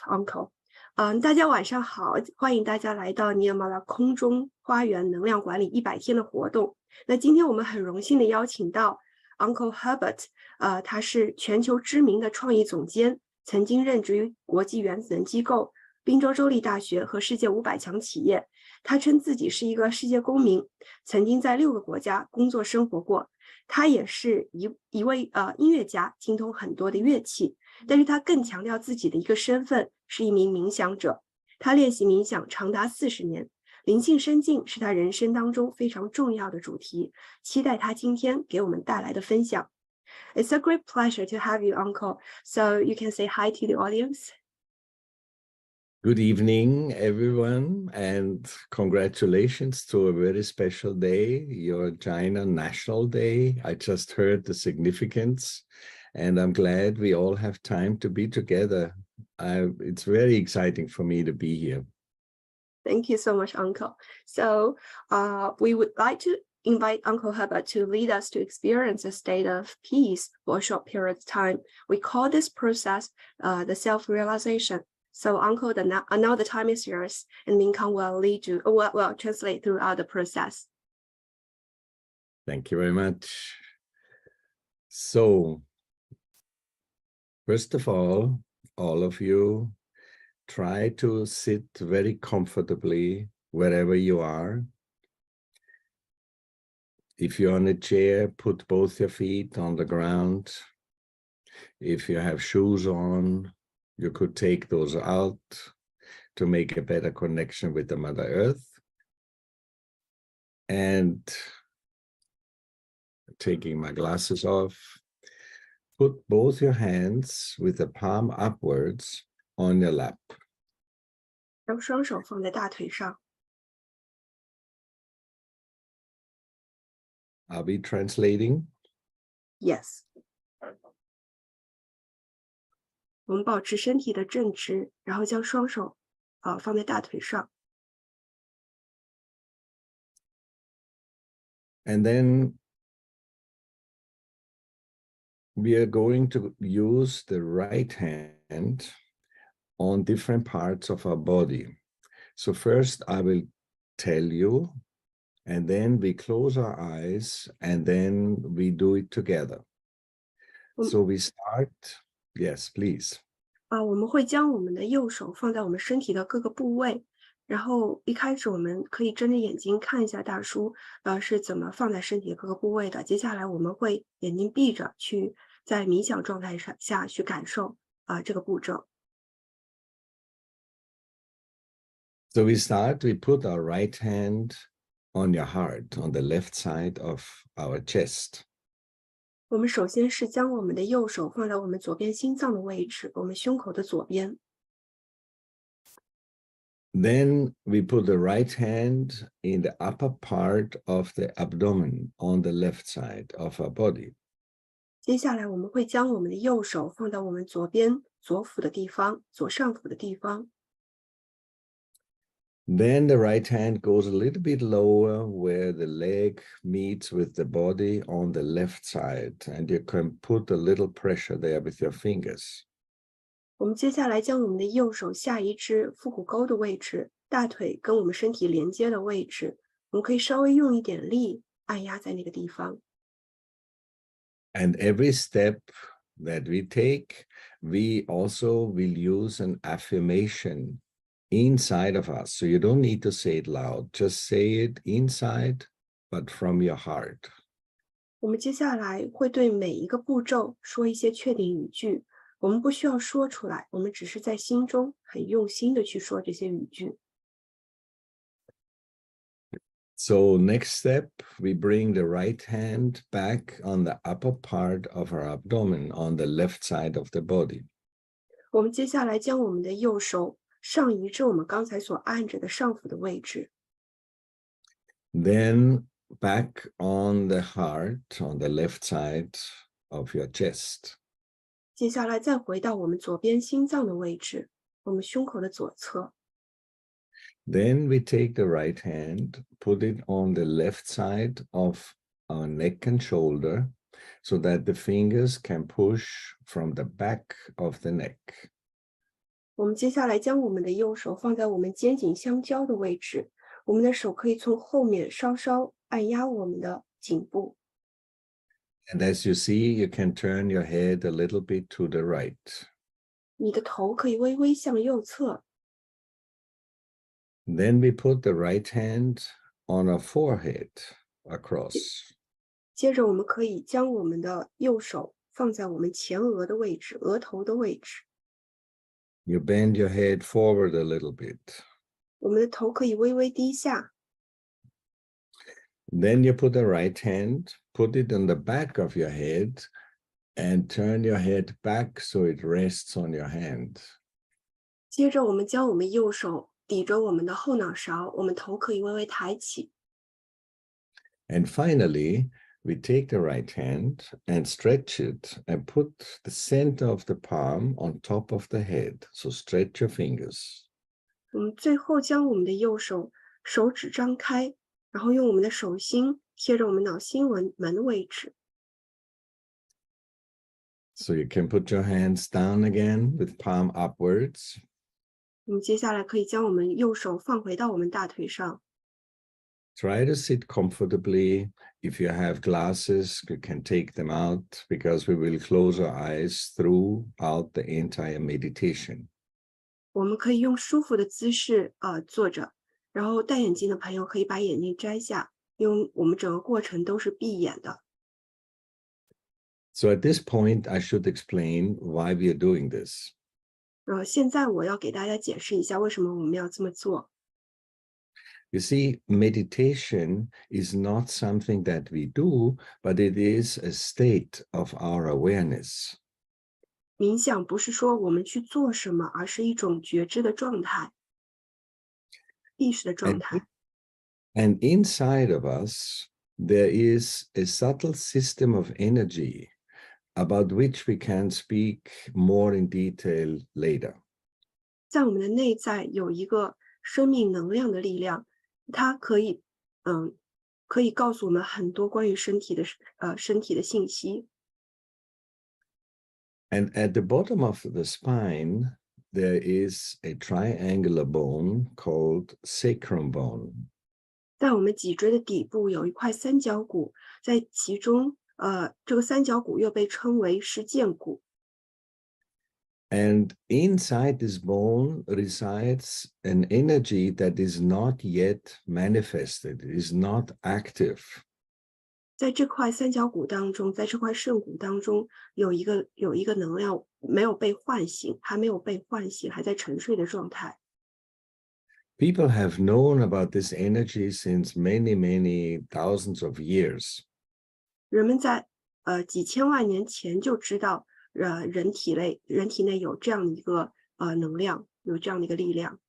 Uncle，大家晚上好，欢迎大家来到尼尔马拉空中花园能量管理100天的活动。那今天我们很荣幸的邀请到 Uncle Herbert，他是全球知名的创意总监，曾经任职于国际原子能机构、宾州州立大学和世界500强企业。他称自己是一个世界公民，曾经在6个国家工作生活过。他也是一位音乐家，精通很多的乐器，但是他更强调自己的一个身份是一名冥想者。他练习冥想长达40年，灵性深进是他人生当中非常重要的主题。期待他今天给我们带来的分享。It's a great pleasure to have you, Uncle. So you can say hi to the audience. Good evening, everyone, and congratulations to a very special day, your China National Day. I just heard the significance, and I'm glad we all have time to be together. It's very exciting for me to be here. Thank you so much, Uncle. So we would like to invite Uncle Herbert to lead us to experience a state of peace for a short period of time. We call this process the self-realization. So, Uncle, now the time is yours, and Minkan will lead you, will translate throughout the process. Thank you very much. So, first of all of you, try to sit very comfortably wherever you are. If you're on a chair, put both your feet on the ground. If you have shoes on, you could take those out to make a better connection with the Mother Earth. And taking my glasses off, put both your hands with the palm upwards on your lap. 让双手放在大腿上。Are we translating? Yes. 我们保持身体的正直，然后将双手放在大腿上。And then we are going to use the right hand on different parts of our body. So first I will tell you, and then we close our eyes, and then we do it together. So we start, yes, please. 我们会将我们的右手放在我们身体的各个部位，然后一开始我们可以睁着眼睛看一下大叔是怎么放在身体的各个部位的。接下来我们会眼睛闭着去在冥想状态下去感受这个步骤。So we start, we put our right hand on your heart, on the left side of our chest. 我们首先是将我们的右手放在我们左边心脏的位置，我们胸口的左边。Then we put the right hand in the upper part of the abdomen on the left side of our body. 接下来我们会将我们的右手放在我们左边左腹的地方，左上腹的地方。Then the right hand goes a little bit lower where the leg meets with the body on the left side, and you can put a little pressure there with your fingers. 我们接下来将我们的右手下移至腹股沟的位置，大腿跟我们身体连接的位置，我们可以稍微用一点力按压在那个地方。And every step that we take, we also will use an affirmation inside of us. So you don't need to say it loud, just say it inside, but from your heart. 我们接下来会对每一个步骤说一些确定语句，我们不需要说出来，我们只是在心中很用心的去说这些语句。So next step, we bring the right hand back on the upper part of our abdomen on the left side of the body. 我们接下来将我们的右手上移至我们刚才所按着的上腹的位置。Then back on the heart on the left side of your chest. 接下来再回到我们左边心脏的位置，我们胸口的左侧。Then we take the right hand, put it on the left side of our neck and shoulder so that the fingers can push from the back of the neck. 我们接下来将我们的右手放在我们肩颈相交的位置，我们的手可以从后面稍稍按压我们的颈部。And as you see, you can turn your head a little bit to the right. 你的头可以微微向右侧。Then we put the right hand on our forehead across. 接着我们可以将我们的右手放在我们前额的位置，额头的位置。You bend your head forward a little bit. 我们的头可以微微低下。Then you put the right hand, put it on the back of your head, and turn your head back so it rests on your hand. 接着我们将我们右手抵着我们的后脑勺，我们头可以微微抬起。And finally, we take the right hand and stretch it and put the center of the palm on top of the head. So stretch your fingers. 我们最后将我们的右手手指张开，然后用我们的手心贴着我们脑心门的位置。So you can put your hands down again with palm upwards. 我们接下来可以将我们右手放回到我们大腿上。Try to sit comfortably. If you have glasses, you can take them out because we will close our eyes throughout the entire meditation. 我们可以用舒服的姿势坐着，然后戴眼镜的朋友可以把眼镜摘下，因为我们整个过程都是闭眼的。So at this point, I should explain why we are doing this. 现在我要给大家解释一下为什么我们要这么做。You see, meditation is not something that we do, but it is a state of our awareness. 冥想不是说我们去做什么，而是一种觉知的状态，意识的状态。And inside of us, there is a subtle system of energy about which we can speak more in detail later. 在我们的内在有一个生命能量的力量，它可以告诉我们很多关于身体的信息。And at the bottom of the spine, there is a triangular bone called sacrum bone. 在我们脊椎的底部有一块三角骨，在其中，这个三角骨又被称为是剑骨。And inside this bone resides an energy that is not yet manifested, is not active. 在这块三角骨当中，在这块肾骨当中，有一个能量没有被唤醒，还没有被唤醒，还在沉睡的状态。People have known about this energy since many, many thousands of years. 人们在几千万年前就知道，人体内有这样的一个能量，有这样的一个力量。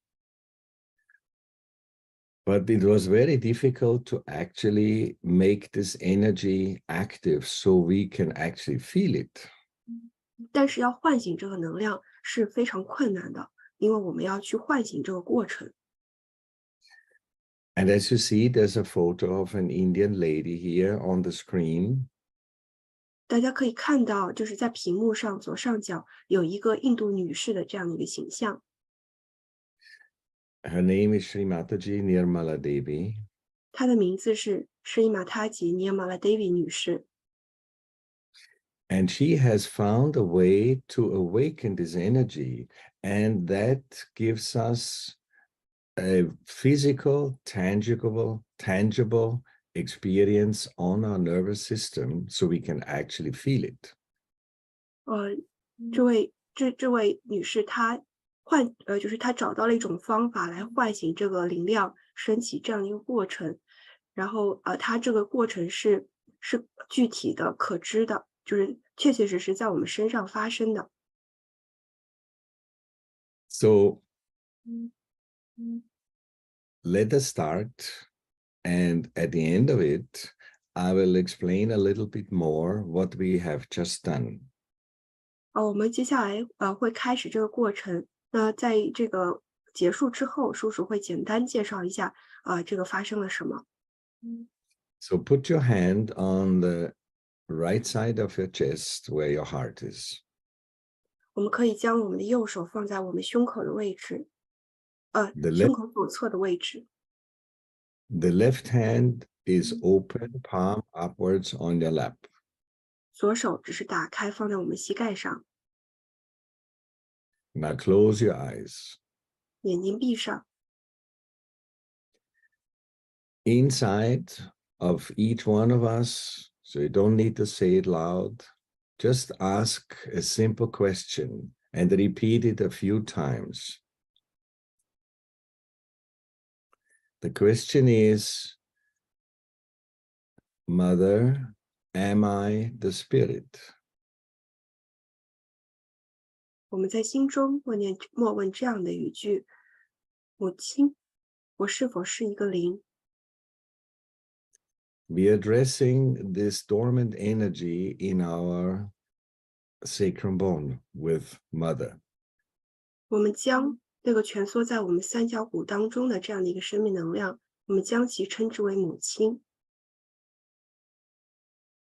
But it was very difficult to actually make this energy active so we can actually feel it. 但是要唤醒这个能量是非常困难的，因为我们要去唤醒这个过程。And as you see, there's a photo of an Indian lady here on the screen. 大家可以看到，就是在屏幕上左上角有一个印度女士的这样的一个形象。Her name is Srimataji Nirmala Devi. 她的名字是施玛塔吉尼尔马拉 Devi 女士。And she has found a way to awaken this energy, and that gives us a physical, tangible experience on our nervous system so we can actually feel it. 这位女士她就是她找到了一种方法来唤醒这个能量升起这样一个过程，然后她这个过程是具体的可知的，就是确确实实在我们身上发生的。So let us start, and at the end of it, I will explain a little bit more what we have just done. 我们接下来会开始这个过程。那在这个结束之后，叔叔会简单介绍一下这个发生了什么。So put your hand on the right side of your chest where your heart is. 我们可以将我们的右手放在我们胸口的位置，The 胸 left, 口左侧的位置。the left hand is open, palm upwards on your lap. 左手只是打开放在我们膝盖上， Now close your eyes. 眼睛闭上。 Inside of each one of us, so you don't need to say it loud, just ask a simple question and repeat it a few times. The question is, Mother, am I the spirit? 我们在心中默问这样的语句：母亲，我是否是一个灵？ We are addressing this dormant energy in our sacrum bone with Mother. 我们将这个蜷缩在我们三角骨当中的这样的一个生命能量，我们将其称之为母亲。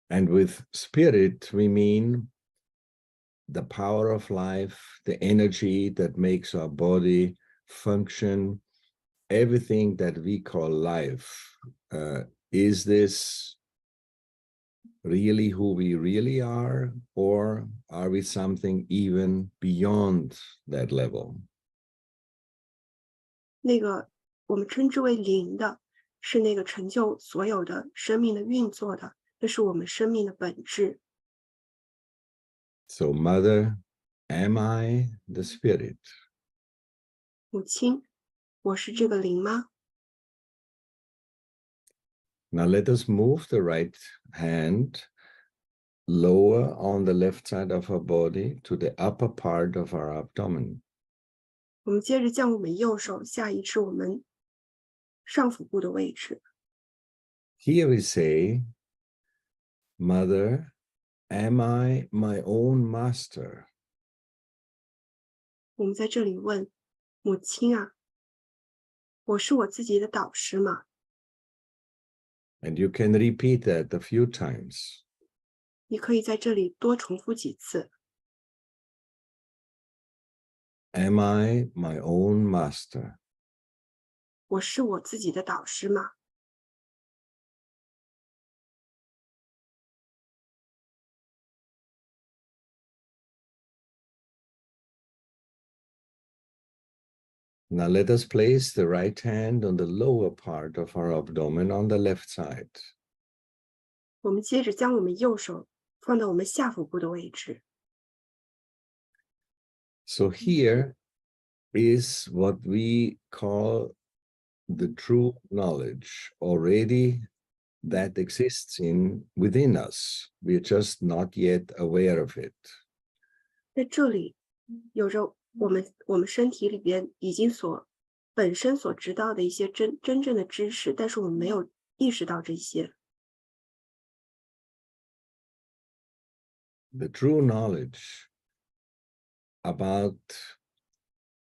And with spirit, we mean the power of life, the energy that makes our body function, everything that we call life. Is this really who we really are, or are we something even beyond that level? 那个我们称之为灵的，是那个成就所有的生命的运作的，这是我们生命的本质。 So, Mother, am I the spirit? 母亲，我是这个灵吗？ Now let us move the right hand lower on the left side of our body to the upper part of our abdomen. 我们接着将我们右手下移至我们上腹部的位置。 Here we say, Mother, am I my own master? 我们在这里问母亲啊，我是我自己的导师吗？ And you can repeat that a few times. 你可以在这里多重复几次。 Am I my own master? 我是我自己的导师吗？ Now let us place the right hand on the lower part of our abdomen on the left side. 我们接着将我们右手放到我们下腹部的位置。 So here is what we call the true knowledge already that exists within us. We are just not yet aware of it. 在这里有着我们身体里边已经本身所知道的一些真正的知识，但是我们没有意识到这些。 The true knowledge about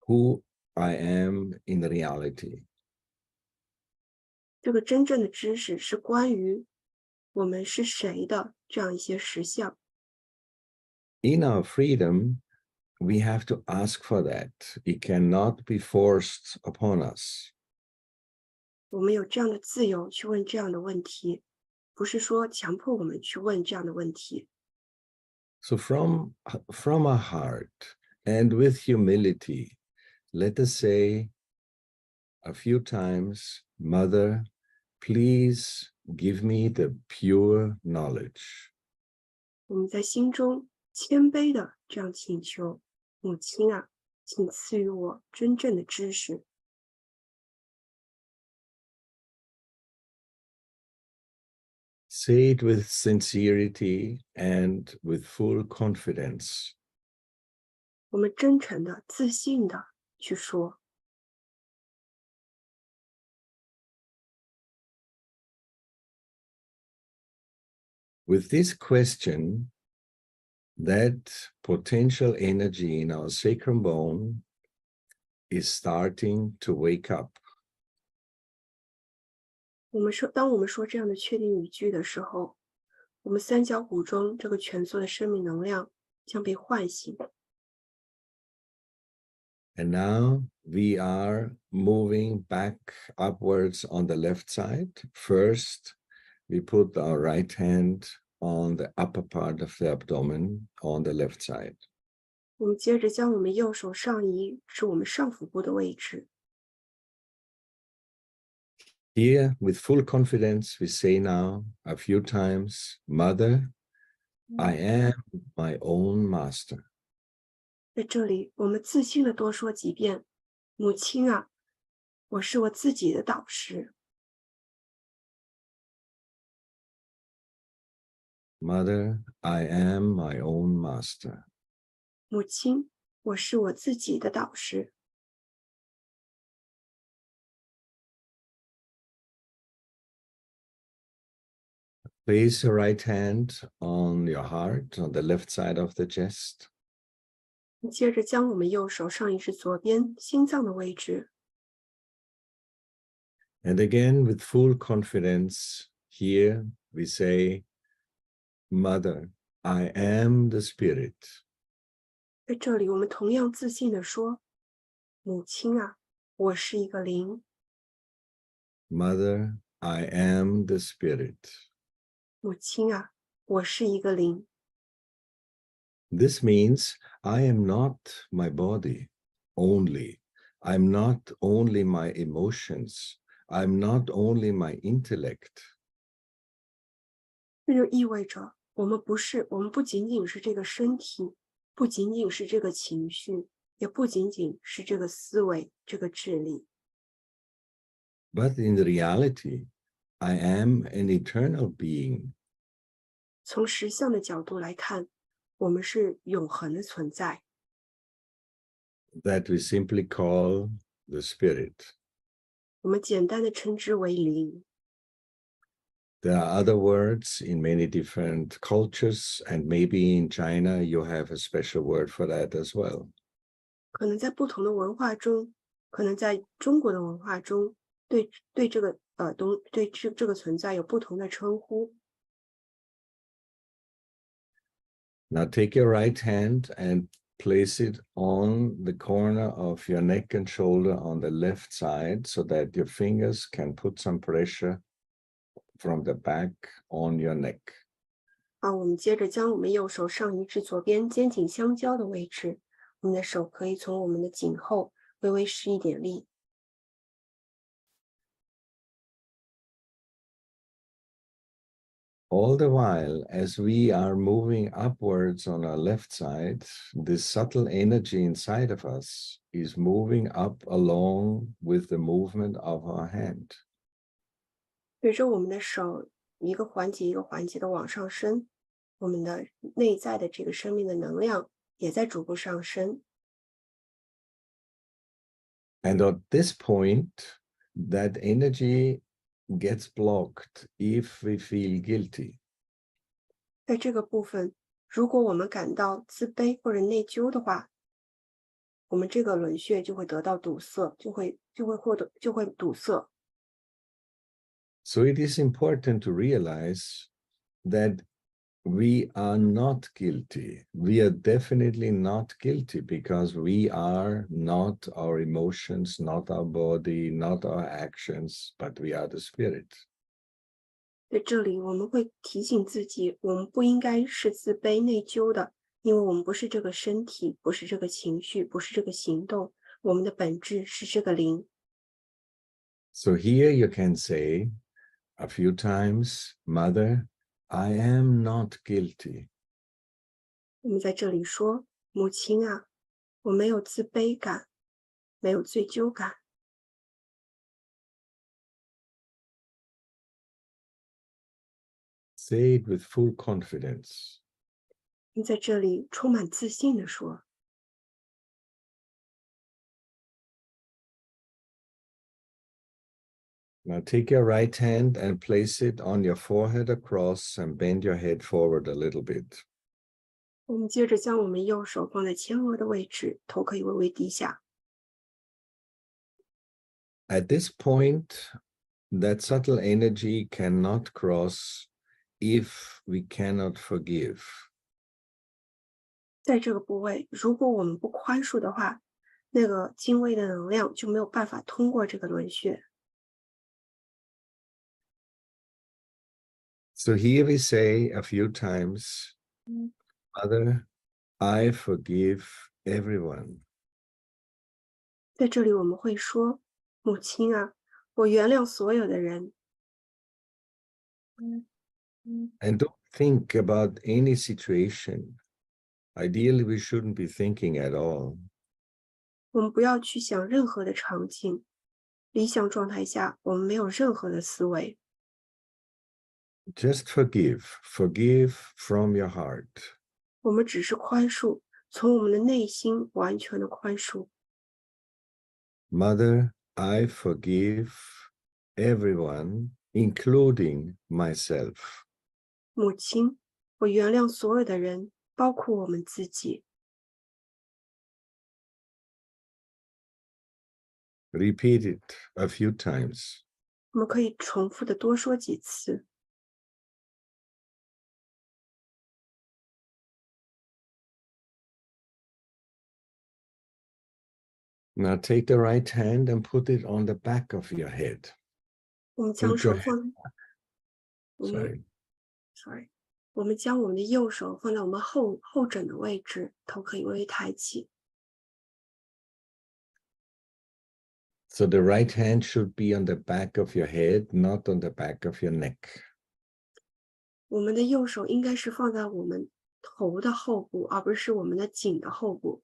who I am in reality. 这个真正的知识是关于我们是谁的这样一些实相。 In our freedom, we have to ask for that. It cannot be forced upon us. 我们有这样的自由去问这样的问题，不是说强迫我们去问这样的问题。 So from our heart and with humility, let us say a few times, Mother, please give me the pure knowledge. 我们在心中谦卑的这样请求，母亲啊，请赐予我真正的知识。 Say it with sincerity and with full confidence. 我们真诚的、自信的去说。 With this question, that potential energy in our sacrum bone is starting to wake up. 当我们说这样的确定语句的时候，我们三角骨中这个蜷缩的生命能量将被唤醒。And now we are moving back upwards on the left side. First, we put our right hand on the upper part of the abdomen on the left side. 我们接着将我们右手上移至我们上腹部的位置。Here, with full confidence, we say now a few times, Mother, I am my own master. 在这里，我们自信的多说几遍：母亲啊，我是我自己的导师。Mother, I am my own master. 母亲，我是我自己的导师。Place your right hand on your heart, on the left side of the chest. 接着将我们右手上移至左边心脏的位置。And again, with full confidence, here we say, Mother, I am the Spirit. 在这里，我们同样自信地说：母亲啊，我是一个灵。Mother, I am the Spirit. 母亲啊，我是一个灵。This means I am not my body only. I'm not only my emotions. I'm not only my intellect. 这就意味着我们不仅仅是这个身体，不仅仅是这个情绪，也不仅仅是这个思维、这个智力。But in reality, I am an eternal being. 从实相的角度来看，我们是永恒的存在。That we simply call the Spirit. 我们简单的称之为灵。There are other words in many different cultures, and maybe in China you have a special word for that as well. 可能在不同的文化中，可能在中国的文化中，对这个这个存在有不同的称呼。Now take your right hand and place it on the corner of your neck and shoulder on the left side so that your fingers can put some pressure from the back on your neck. 我们接着将我们右手上移至左边肩颈相交的位置，我们的手可以从我们的颈后微微施一点力。All the while, as we are moving upwards on our left side, this subtle energy inside of us is moving up along with the movement of our hand. 随着我们的手一个环节一个环节的往上升，我们的内在的这个生命的能量也在逐步上升。And at this point, that energy gets blocked if we feel guilty. 在这个部分，如果我们感到自卑或者内疚的话，我们这个轮穴就会得到堵塞，就会堵塞。So it is important to realize that we are not guilty. We are definitely not guilty because we are not our emotions, not our body, not our actions, but we are the Spirit. 在这里，我们会提醒自己，我们不应该是自卑内疚的，因为我们不是这个身体，不是这个情绪，不是这个行动，我们的本质是这个灵。So here you can say a few times, Mother, I am not guilty. 我们在这里说，母亲啊，我没有自卑感，没有罪疚感。Say it with full confidence. 你在这里充满自信地说。Now take your right hand and place it on your forehead across and bend your head forward a little bit. 我们接着将我们右手放在前额的位置，头可以微微低下。At this point, that subtle energy cannot cross if we cannot forgive. 在这个部位，如果我们不宽恕的话，那个精微的能量就没有办法通过这个轮穴。So here we say a few times, Mother, I forgive everyone. 在这里我们会说，母亲啊，我原谅所有的人。And don't think about any situation. Ideally, we shouldn't be thinking at all. 我们不要去想任何的场景，理想状态下，我们没有任何的思维。Just forgive. Forgive from your heart. 我们只是宽恕，从我们的内心完全的宽恕。Mother, I forgive everyone, including myself. 母亲，我原谅所有的人，包括我们自己。Repeat it a few times. 我们可以重复的多说几次。Now take the right hand and put it on the back of your head. 我们将 Put 手 your 放，我们 sorry，我们将我们的右手放在我们后枕的位置，头可以微微抬起。So the right hand should be on the back of your head, not on the back of your neck. 我们的右手应该是放在我们头的后部，而不是我们的颈的后部，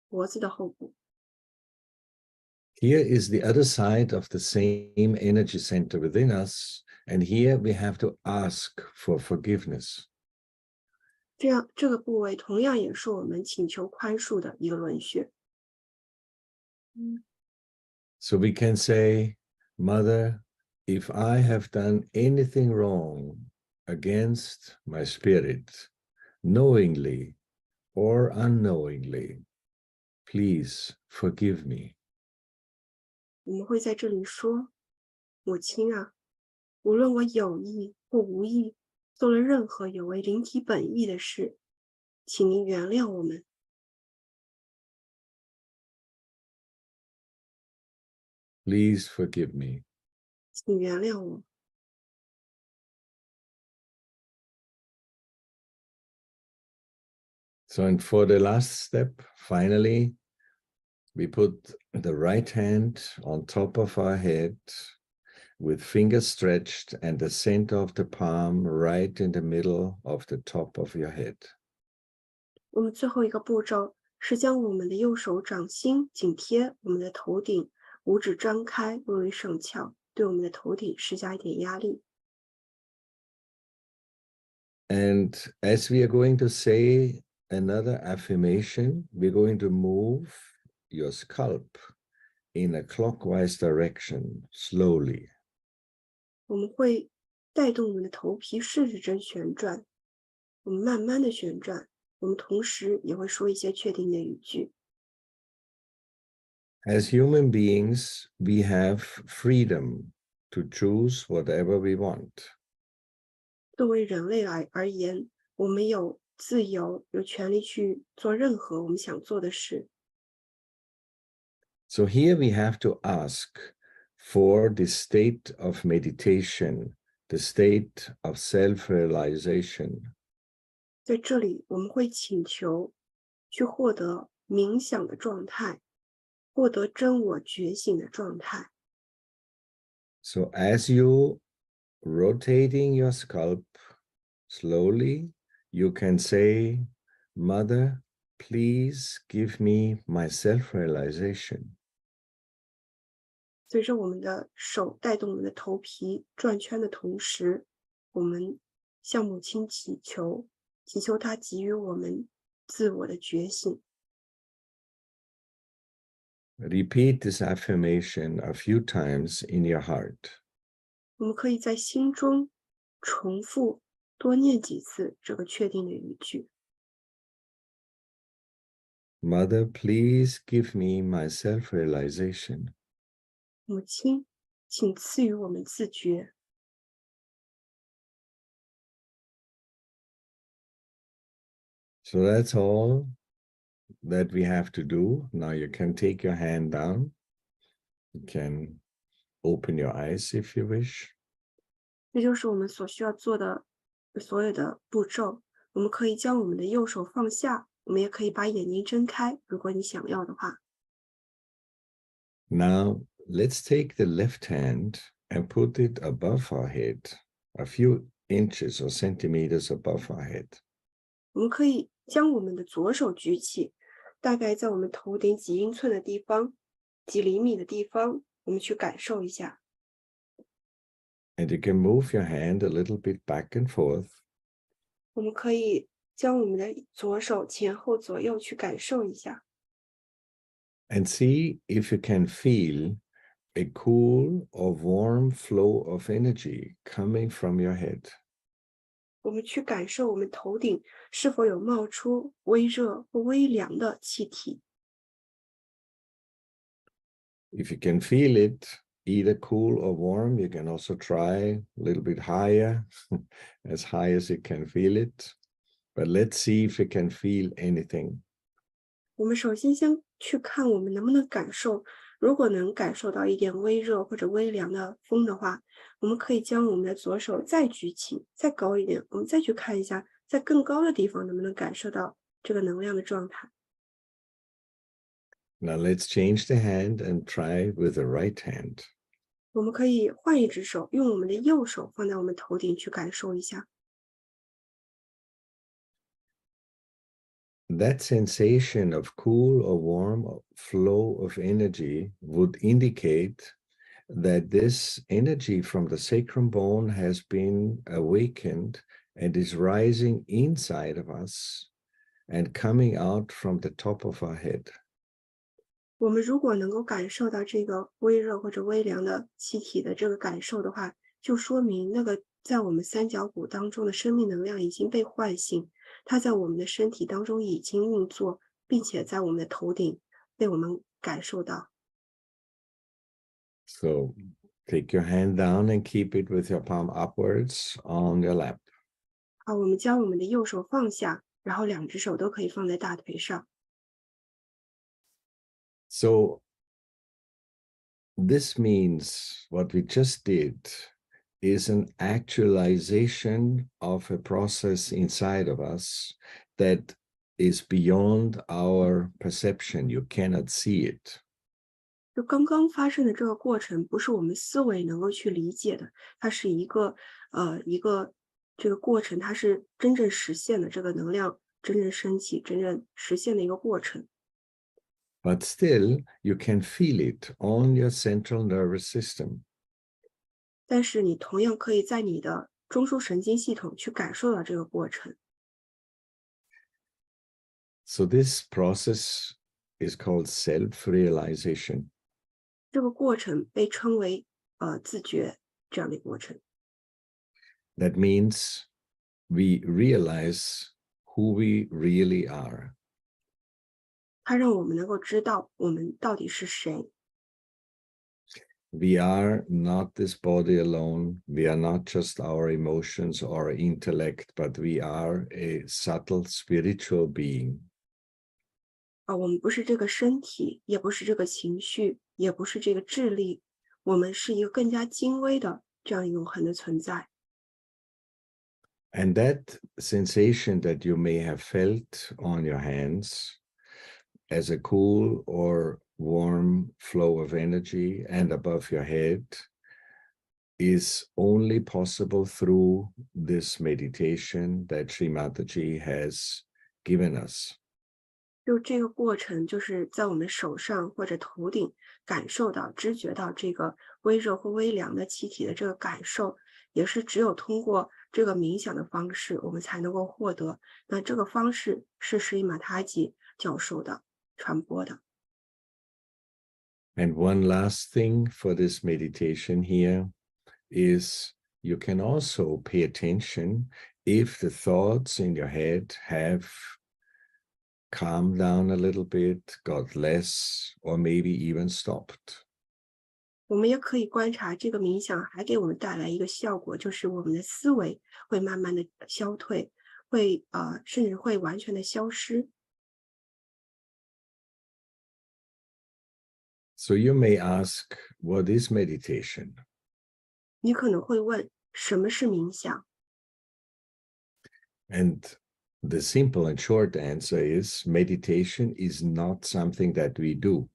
脖子的后部。Here is the other side of the same energy center within us, and here we have to ask for forgiveness. 这样，这个部位同样也是我们请求宽恕的一个轮穴。So we can say, Mother, if I have done anything wrong against my spirit, knowingly or unknowingly, please forgive me. 我们会在这里说：“母亲啊，无论我有意或无意做了任何有违灵体本意的事，请您原谅我们。” Please forgive me. 请原谅我。So, and for the last step, finally, we put the right hand on top of our head with fingers stretched and the center of the palm right in the middle of the top of your head. 我们最后一个步骤是将我们的右手掌心紧贴我们的头顶，五指张开，微微上翘，对我们的头顶施加一点压力。And as we are going to say another affirmation, we're going to move your scalp in a clockwise direction slowly. 我们会带动我们的头皮顺时针旋转，我们慢慢的旋转，我们同时也会说一些确定的语句。As human beings, we have freedom to choose whatever we want. 作为人类而言，我们有自由，有权利去做任何我们想做的事。So here we have to ask for the state of meditation, the state of self-realization. 在这里，我们会请求去获得冥想的状态，获得真我觉醒的状态。So as you rotating your scalp slowly, you can say, Mother, please give me my self-realization. 随着我们的手带动我们的头皮转圈的同时，我们向母亲祈求，祈求她给予我们自我的觉醒。Repeat this affirmation a few times in your heart. 我们可以在心中重复多念几次这个确定的语句。Mother, please give me my self-realization. 母亲，请赐予我们自觉。So that's all. that we have to do. Now you can take your hand down. You can open your eyes if you wish. 这就是我们所需要做的所有的步骤。我们可以将我们的右手放下，我们也可以把眼睛睁开，如果你想要的话。Now let's take the left hand and put it above our head, a few inches or centimeters above our head. 我们可以将我们的左手举起，大概在我们头顶几英寸的地方，几厘米的地方，我们去感受一下。And you can move your hand a little bit back and forth. 我们可以将我们的左手前后左右去感受一下。And see if you can feel a cool or warm flow of energy coming from your head. 我们去感受我们头顶是否有冒出微热或微凉的气体。If you can feel it, either cool or warm, you can also try a little bit higher, as high as you can feel it. But let's see if you can feel anything. 我们首先先去看我们能不能感受，如果能感受到一点微热或者微凉的风的话，我们可以将我们的左手再举起，再高一点，我们再去看一下，在更高的地方能不能感受到这个能量的状态。Now let's change the hand and try with the right hand. 我们可以换一只手，用我们的右手放在我们头顶去感受一下。That sensation of cool or warm flow of energy would indicate that this energy from the sacrum bone has been awakened and is rising inside of us and coming out from the top of our head. 我们如果能够感受到这个微热或者微凉的气体的这个感受的话，就说明那个在我们三角骨当中的生命能量已经被唤醒，它在我们的身体当中已经运作，并且在我们的头顶被我们感受到。So take your hand down and keep it with your palm upwards on your lap. 好，我们将我们的右手放下，然后两只手都可以放在大腿上。So this means what we just did is an actualization of a process inside of us that is beyond our perception. You cannot see it. 就刚刚发生的这个过程，不是我们思维能够去理解的，它是一个这个过程，它是真正实现的，这个能量真正升起、真正实现的一个过程。But still, you can feel it on your central nervous system. 但是你同样可以在你的中枢神经系统去感受到这个过程。So this process is called self-realization. 这个过程被称为自觉这样的过程。That means we realize who we really are. 它让我们能够知道我们到底是谁。We are not this body alone. We are not just our emotions or intellect, but we are a subtle spiritual being. 我们不是这个身体，也不是这个情绪，也不是这个智力，我们是一个更加精微的这样永恒的存在。And that sensation that you may have felt on your hands as a cool or warm flow of energy and above your head is only possible through this meditation that Sri Mataji has given us. 就这个过程，就是在我们手上或者头顶感受到、知觉到这个微热或微凉的气体的这个感受，也是只有通过这个冥想的方式，我们才能够获得。那这个方式是施伊玛塔吉教授的、传播的。And one last thing for this meditation here is you can also pay attention if the thoughts in your head have calmed down a little bit, got less, or maybe even stopped. 我们也可以观察这个冥想还给我们带来一个效果，就是我们的思维会慢慢的消退，会甚至会完全的消失。So you may ask, what is meditation? 你可能会问，什么是冥想？ And the simple and short answer is meditation is not something that we do.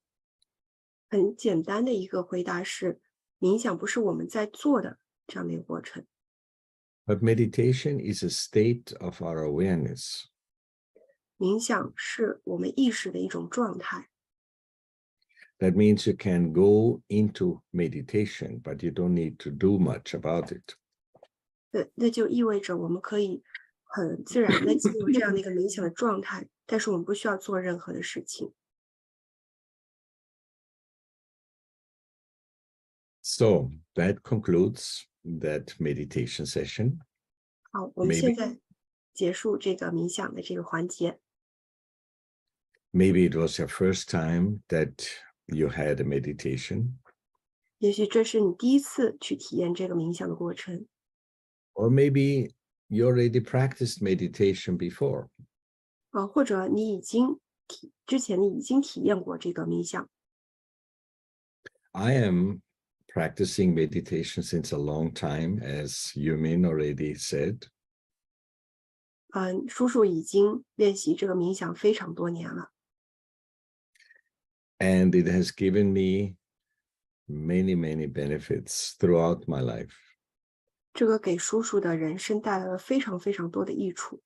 很简单的一个回答是，冥想不是我们在做的这样的一个过程。 But meditation is a state of our awareness. 冥想是我们意识的一种状态。 That means you can go into meditation, but you don't need to do much about it. 那就意味着我们可以很自然的进入这样的一个冥想的状态，但是我们不需要做任何的事情。 So that concludes that meditation session. 好，我们现在结束这个冥想的这个环节。 Maybe it was your first time that you had a meditation. 也许这是你第一次去体验这个冥想的过程， Or maybe you already practiced meditation before. 或者你之前已经体验过这个冥想。 I am practicing meditation since a long time, as Yumin already said. 叔叔已经练习这个冥想非常多年了， And it has given me many, many benefits throughout my life. 这个给叔叔的人生带来了非常非常多的益处。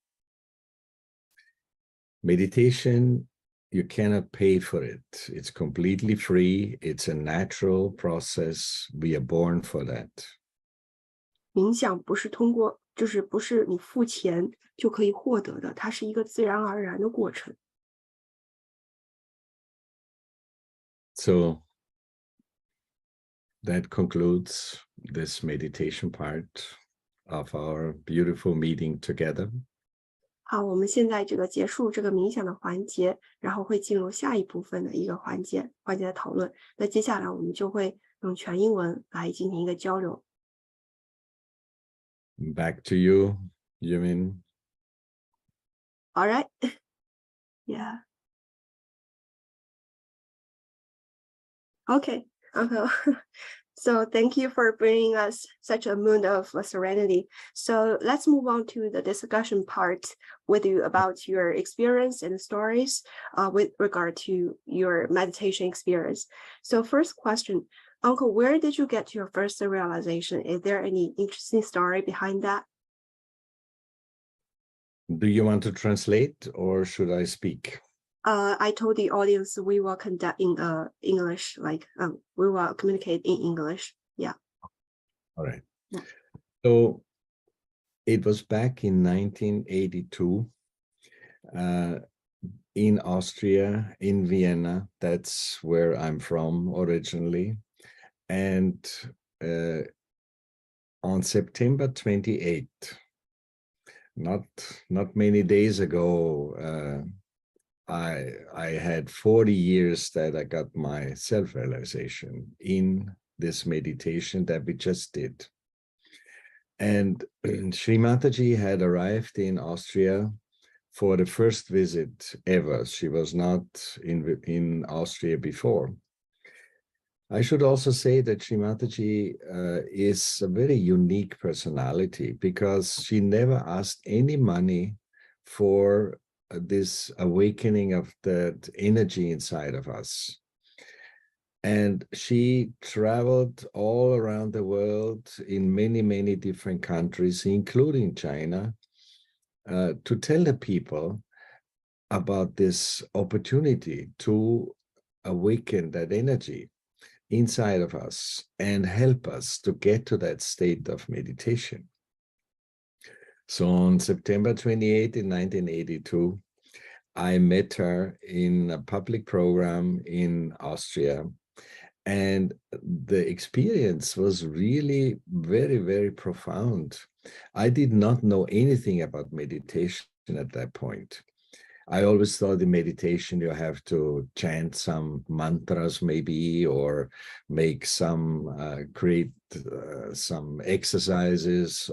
Meditation, you cannot pay for it. It's completely free. It's a natural process. We are born for that. 冥想不是通过，就是不是你付钱就可以获得的，它是一个自然而然的过程。 So that concludes this meditation part of our beautiful meeting together. 好，我们现在这个结束这个冥想的环节，然后会进入下一部分的一个环节的讨论。那接下来我们就会用全英文来进行一个交流。 Back to you, Yumin. All right. Yeah. Okay. So thank you for bringing us such a mood of serenity. So let's move on to the discussion part with you about your experience and stories with regard to your meditation experience. So first question, Uncle, where did you get your first realization? Is there any interesting story behind that? Do you want to translate or should I speak? I told the audience we will conduct in English, like we will communicate in English. Yeah. All right. Yeah. So it was back in 1982 in Austria, in Vienna. That's where I'm from originally. And on September 28th, not many days ago, I had 40 years that I got my self-realization in this meditation that we just did. And Sri Mataji had arrived in Austria for the first visit ever. She was not in Austria before. I should also say that Sri Mataji is a very unique personality because she never asked any money for this awakening of that energy inside of us. And she traveled all around the world in many, many different countries, including China, to tell the people about this opportunity to awaken that energy inside of us and help us to get to that state of meditation. So on September 28 in 1982, I met her in a public program in Austria, and the experience was really very, very profound. I did not know anything about meditation at that point. I always thought in meditation you have to chant some mantras maybe, or make some, create some exercises,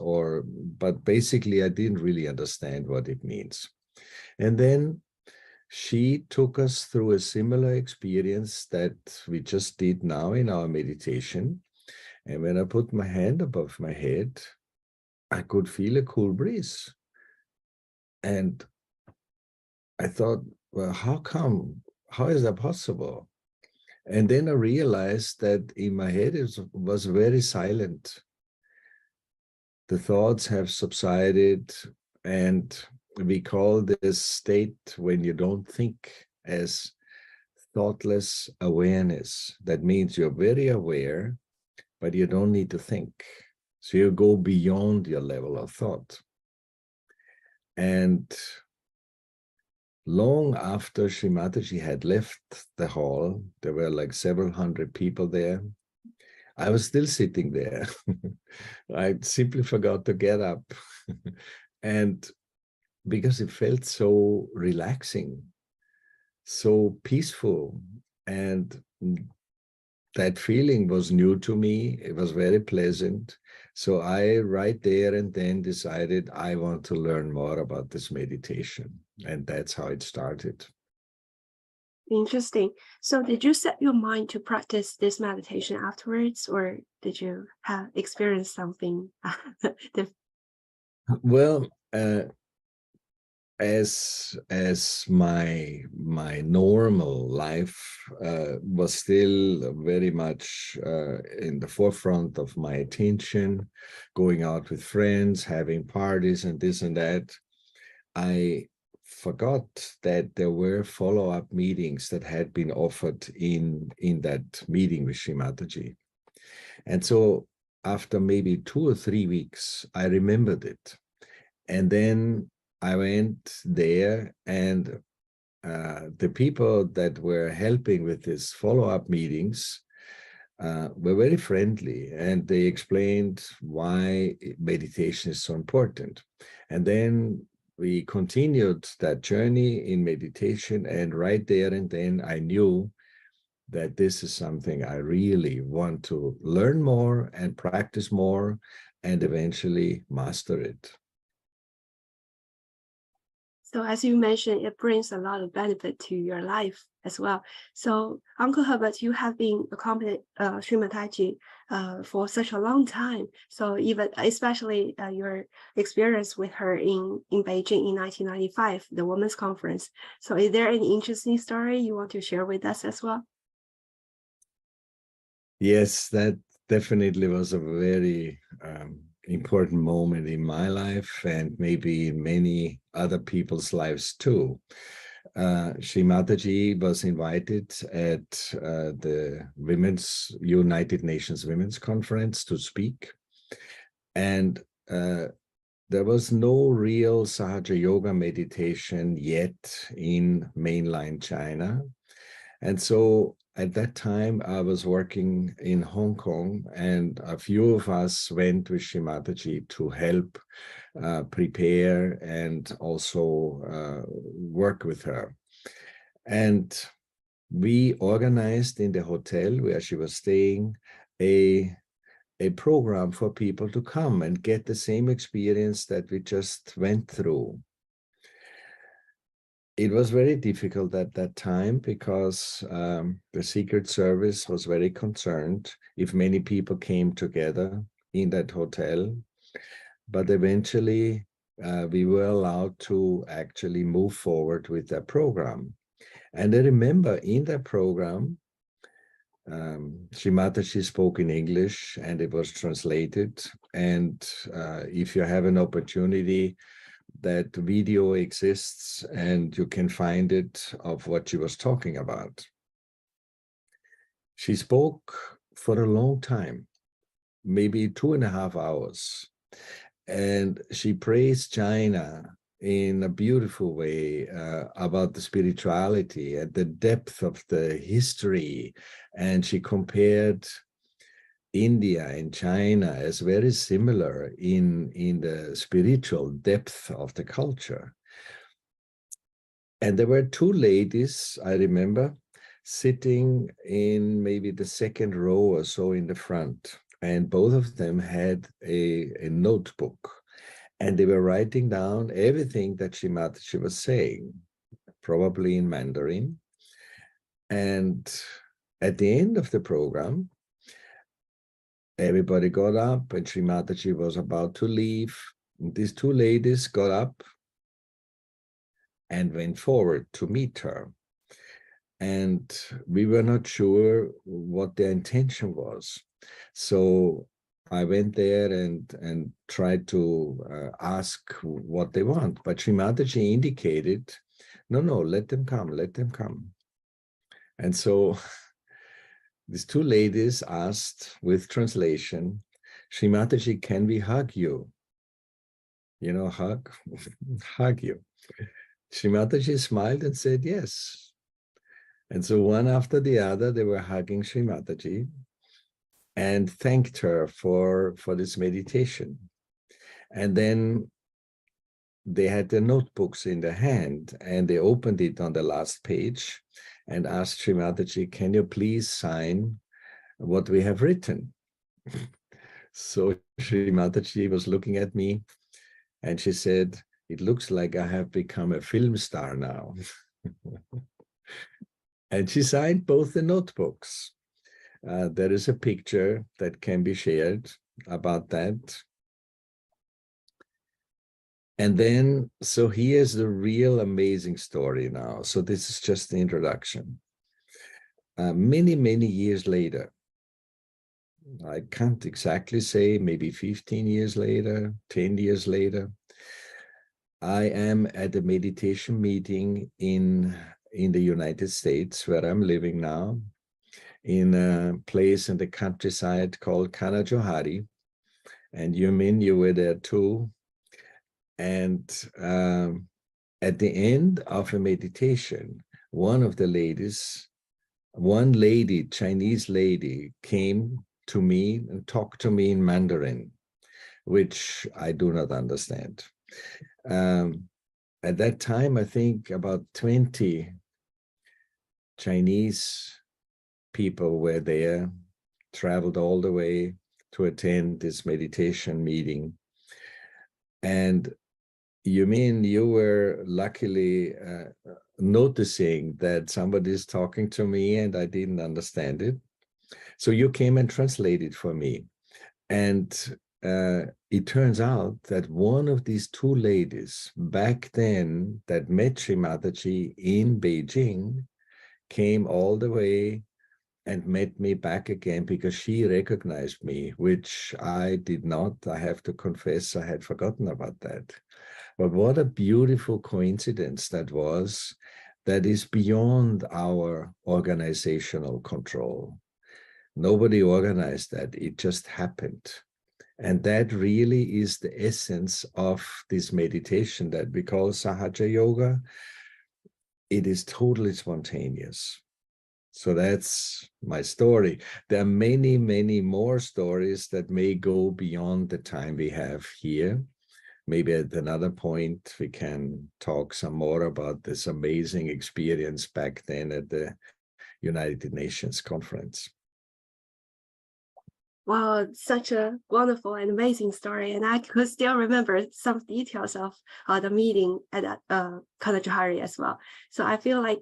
but basically I didn't really understand what it means. And then she took us through a similar experience that we just did now in our meditation. And when I put my hand above my head, I could feel a cool breeze. And I thought, well, how is that possible? And then I realized that in my head it was very silent. The thoughts have subsided, and we call this state when you don't think as thoughtless awareness. That means you're very aware, but you don't need to think. So you go beyond your level of thought. And long after Sri Mataji had left the hall, there were like several hundred people there. I was still sitting there. I simply forgot to get up. And because it felt so relaxing, so peaceful, and that feeling was new to me. It was very pleasant. So I right there and then decided I want to learn more about this meditation. And that's how it started. Interesting. So did you set your mind to practice this meditation afterwards, or did you have experienced something? Well, as my normal life was still very much in the forefront of my attention, going out with friends, having parties and this and that, I forgot that there were follow-up meetings that had been offered in that meeting with Sri Mataji. And so after maybe 2 or 3 weeks, I remembered it. And then I went there, and the people that were helping with these follow-up meetings were very friendly, and they explained why meditation is so important. And then we continued that journey in meditation, and right there and then I knew that this is something I really want to learn more and practice more and eventually master it. So as you mentioned, it brings a lot of benefit to your life as well. So Uncle Herbert, you have been accompanied Sri Mataji for such a long time. So even especially your experience with her in Beijing in 1995, the Women's Conference. So is there any interesting story you want to share with us as well? Yes, that definitely was a very important moment in my life, and maybe in many other people's lives too. Sri Mataji was invited at the United Nations Women's Conference to speak. And there was no real Sahaja Yoga meditation yet in mainland China. And so at that time, I was working in Hong Kong, and a few of us went with Sri Mataji to help prepare and also work with her. And we organized in the hotel where she was staying a program for people to come and get the same experience that we just went through. It was very difficult at that time because the Secret Service was very concerned if many people came together in that hotel. But eventually, we were allowed to actually move forward with that program. And I remember in that program, Sri Mataji spoke in English, and it was translated. And if you have an opportunity, that video exists and you can find it of what she was talking about. She spoke for a long time, maybe 2.5 hours, and she praised China in a beautiful way about the spirituality and the depth of the history. And she compared India and China as very similar in the spiritual depth of the culture. And there were 2 ladies, I remember, sitting in maybe the second row or so in the front. And both of them had a notebook, and they were writing down everything that Sri Mataji was saying. probably in Mandarin. And at the end of the program, everybody got up and Sri Mataji was about to leave. And these two ladies got up and went forward to meet her. And we were not sure what their intention was. So I went there and tried to ask what they want. But Sri Mataji indicated, no, let them come, let them come. And so these two ladies asked with translation, Sri Mataji, can we hug you? You know, hug, hug you. Sri Mataji smiled and said, yes. And so one after the other, they were hugging Sri Mataji and thanked her for this meditation. And then they had their notebooks in their hand and they opened it on the last page and asked Sri Mataji, can you please sign what we have written? So Sri Mataji was looking at me and she said, it looks like I have become a film star now. And she signed both the notebooks. There is a picture that can be shared about that. And then, so here's the real amazing story now. So this is just the introduction. Many, many years later, I can't exactly say, maybe 15 years later, 10 years later, I am at a meditation meeting in the United States, where I'm living now, in a place in the countryside called Kanajohari. And you were there too. And at the end of a meditation, one lady, Chinese lady, came to me and talked to me in Mandarin, which I do not understand. At that time, I think about 20 Chinese people were there, traveled all the way to attend this meditation meeting. And you mean you were luckily noticing that somebody is talking to me and I didn't understand it. So you came and translated for me. And it turns out that one of these two ladies back then that met Sri Mataji in Beijing came all the way and met me back again because she recognized me, which I did not. I have to confess, I had forgotten about that. But what a beautiful coincidence that was, that is beyond our organizational control. Nobody organized that, it just happened. And that really is the essence of this meditation that we call Sahaja Yoga. It is totally spontaneous. So that's my story. There are many, many more stories that may go beyond the time we have here. Maybe at another point, we can talk some more about this amazing experience back then at the United Nations conference. Wow, such a wonderful and amazing story. And I could still remember some details of the meeting at Kanajohari as well. So I feel like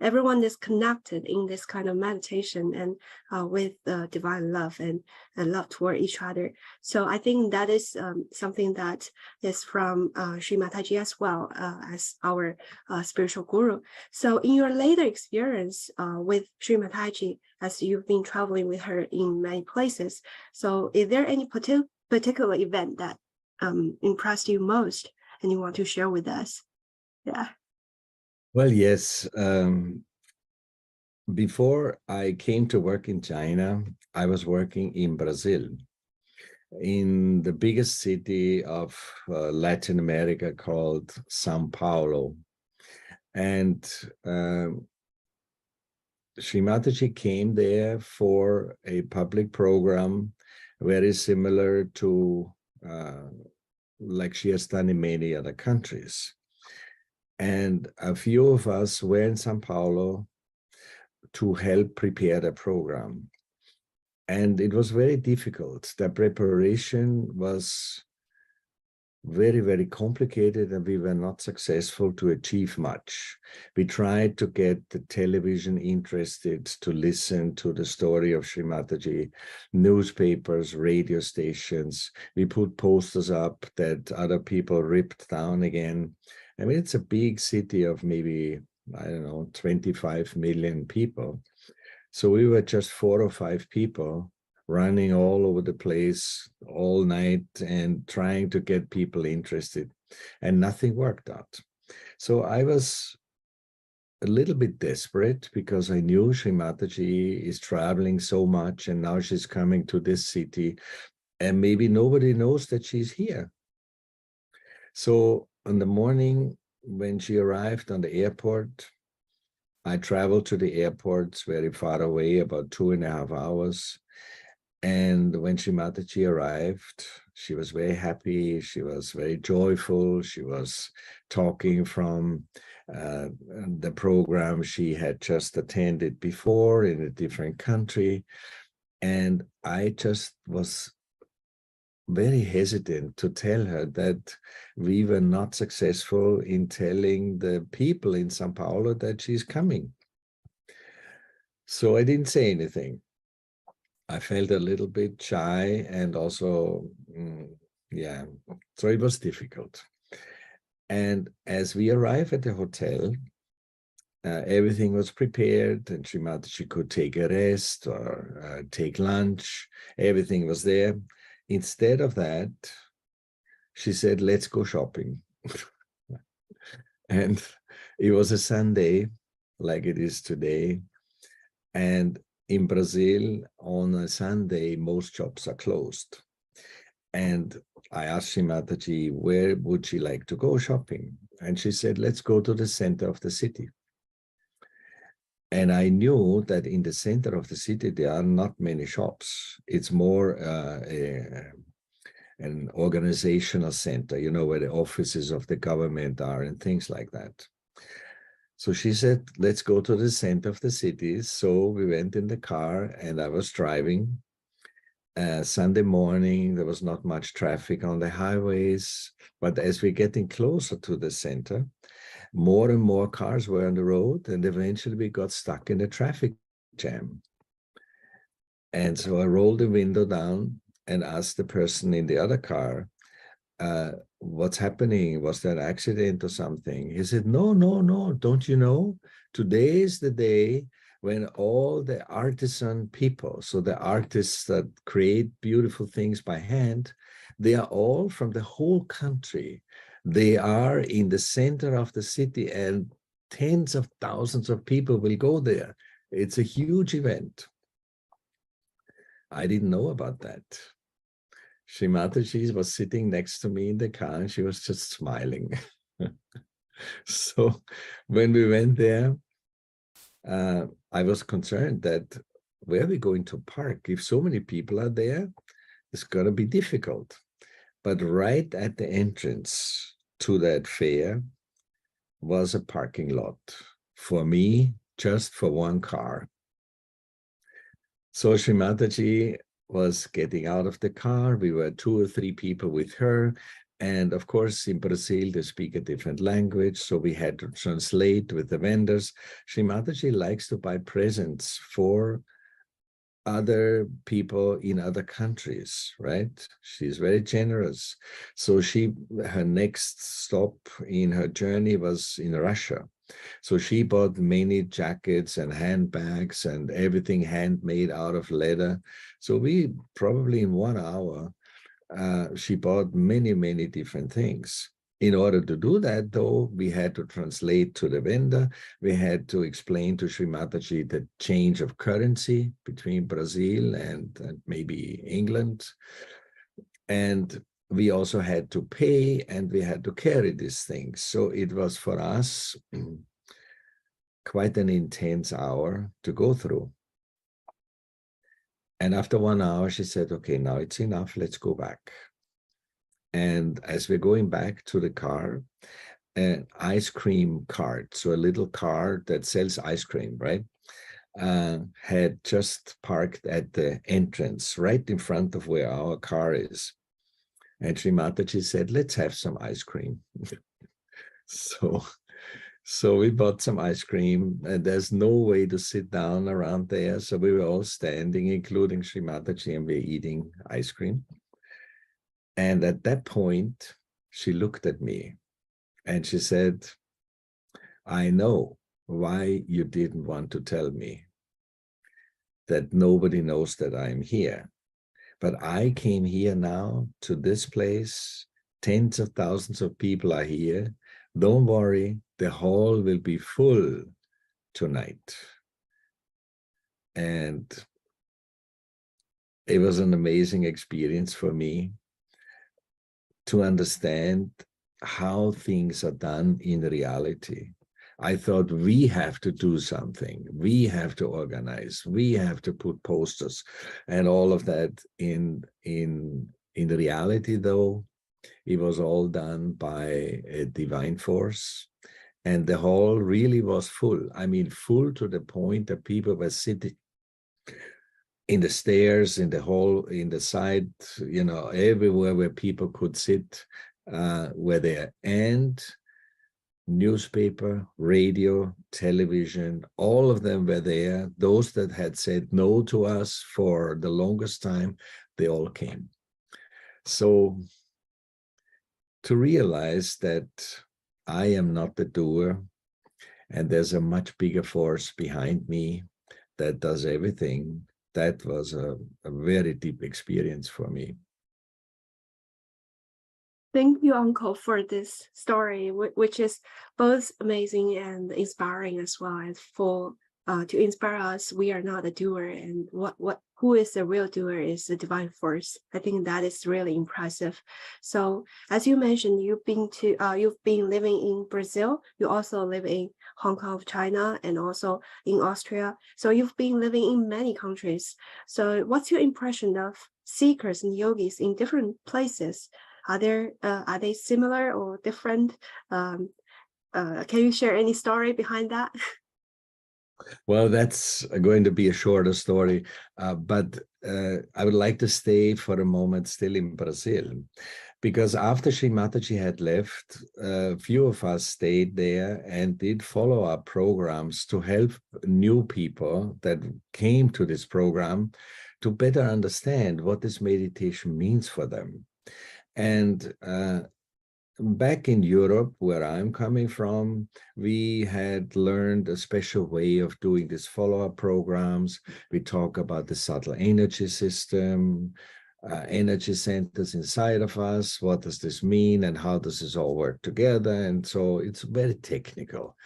everyone is connected in this kind of meditation and with divine love and love toward each other. So I think that is something that is from Sri Mataji as well as our spiritual guru. So in your later experience with Sri Mataji, as you've been traveling with her in many places, so is there any particular event that impressed you most and you want to share with us? Yeah. Well, yes. Before I came to work in China, I was working in Brazil, in the biggest city of Latin America called Sao Paulo. And Sri Mataji came there for a public program very similar to like she has done in many other countries. And a few of us were in Sao Paulo to help prepare the program. And it was very difficult. The preparation was very, very complicated, and we were not successful to achieve much. We tried to get the television interested to listen to the story of Sri Mataji, newspapers, radio stations. We put posters up that other people ripped down again. I mean, it's a big city of maybe, I don't know, 25 million people. So we were just 4 or 5 people running all over the place all night and trying to get people interested, and nothing worked out. So I was a little bit desperate because I knew Sri Mataji is traveling so much, and now she's coming to this city, and maybe nobody knows that she's here. So on the morning when she arrived on the airport, I traveled to the airport. It's very far away, about 2.5 hours. And when Sri Mataji arrived, she was very happy. She was very joyful. She was talking from the program she had just attended before in a different country. And I just was very hesitant to tell her that we were not successful in telling the people in Sao Paulo that she's coming. So I didn't say anything. I felt a little bit shy, and also, yeah, so it was difficult. And as we arrived at the hotel, everything was prepared, and Sri Mataji could take a rest or take lunch. Everything was there. Instead of that, she said, let's go shopping. And it was a Sunday, like it is today. And in Brazil, on a Sunday, most shops are closed. And I asked Sri Mataji, where would she like to go shopping? And she said, let's go to the center of the city. And I knew that in the center of the city, there are not many shops. It's more an organizational center, you know, where the offices of the government are and things like that. So she said, let's go to the center of the city. So we went in the car, and I was driving. Sunday morning, there was not much traffic on the highways. But as we're getting closer to the center, more and more cars were on the road, and eventually we got stuck in a traffic jam. And so I rolled the window down and asked the person in the other car, what's happening? Was there an accident or something? He said, no, no, no. Don't you know? Today is the day when all the artisan people, so the artists that create beautiful things by hand, they are all from the whole country. They are in the center of the city, and tens of thousands of people will go there. It's a huge event. I didn't know about that. Sri Mataji was sitting next to me in the car, and she was just smiling. So when we went there, I was concerned that where are we going to park? If so many people are there, it's going to be difficult. But right at the entrance to that fair was a parking lot for me, just for one car. So Sri Mataji was getting out of the car. We were 2 or 3 people with her. And of course, in Brazil, they speak a different language. So we had to translate with the vendors. Sri Mataji likes to buy presents for other people in other countries, right? She's very generous. So her next stop in her journey was in Russia. So she bought many jackets and handbags and everything handmade out of leather. So we probably in 1 hour, she bought many, many different things. In order to do that, though, we had to translate to the vendor. We had to explain to Sri Mataji the change of currency between Brazil and maybe England. And we also had to pay, and we had to carry these things. So it was for us quite an intense hour to go through. And after 1 hour, she said, okay, now it's enough, let's go back. And as we're going back to the car, an ice cream cart, so a little car that sells ice cream, right, had just parked at the entrance right in front of where our car is. And Sri Mataji said, let's have some ice cream. So we bought some ice cream, and there's no way to sit down around there. So we were all standing, including Sri Mataji, and we're eating ice cream. And at that point, she looked at me and she said, I know why you didn't want to tell me that nobody knows that I'm here. But I came here now to this place. Tens of thousands of people are here. Don't worry, the hall will be full tonight. And it was an amazing experience for me to understand how things are done in reality. I thought we have to do something. We have to organize. We have to put posters and all of that. In the reality, though, it was all done by a divine force. And the hall really was full. I mean, full to the point that people were sitting in the stairs, in the hall, in the side, you know, everywhere where people could sit were there. And newspaper, radio, television, all of them were there. Those that had said no to us for the longest time, they all came. So to realize that I am not the doer, and there's a much bigger force behind me that does everything, that was a very deep experience for me. Thank you, Uncle, for this story, which is both amazing and inspiring as well. And for to inspire us, we are not a doer, and who is the real doer is the divine force. I think that is really impressive. So, as you mentioned, you've been living in Brazil. You also live in Hong Kong, China, and also in Austria. So you've been living in many countries. So, what's your impression of seekers and yogis in different places? Are they similar or different? Can you share any story behind that? Well, that's going to be a shorter story, but I would like to stay for a moment still in Brazil, because after Sri Mataji had left, a few of us stayed there and did follow-up programs to help new people that came to this program to better understand what this meditation means for them. And back in Europe, where I'm coming from, we had learned a special way of doing these follow-up programs. We talk about the subtle energy system, energy centers inside of us. What does this mean, and how does this all work together? And so it's very technical.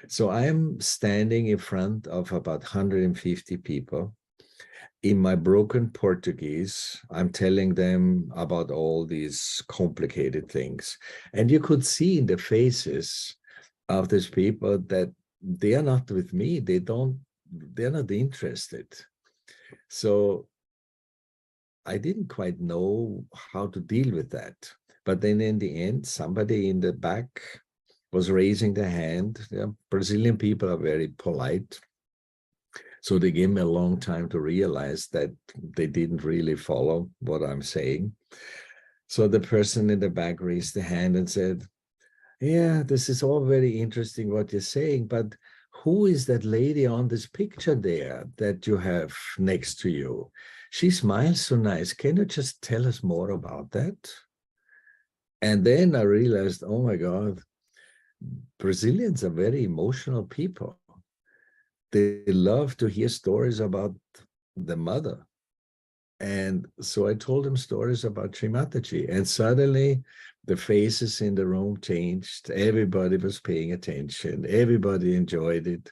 So I'm standing in front of about 150 people. In my broken Portuguese, I'm telling them about all these complicated things. And you could see in the faces of these people that they are not with me. They're not interested. So I didn't quite know how to deal with that. But then in the end, somebody in the back was raising their hand. Brazilian people are very polite. So they gave me a long time to realize that they didn't really follow what I'm saying. So the person in the back raised the hand and said, yeah, this is all very interesting what you're saying, but who is that lady on this picture there that you have next to you? She smiles so nice. Can you just tell us more about that? And then I realized, oh my God, Brazilians are very emotional people. They love to hear stories about the mother. And so I told them stories about Sri Mataji, and suddenly the faces in the room changed. Everybody was paying attention. Everybody enjoyed it.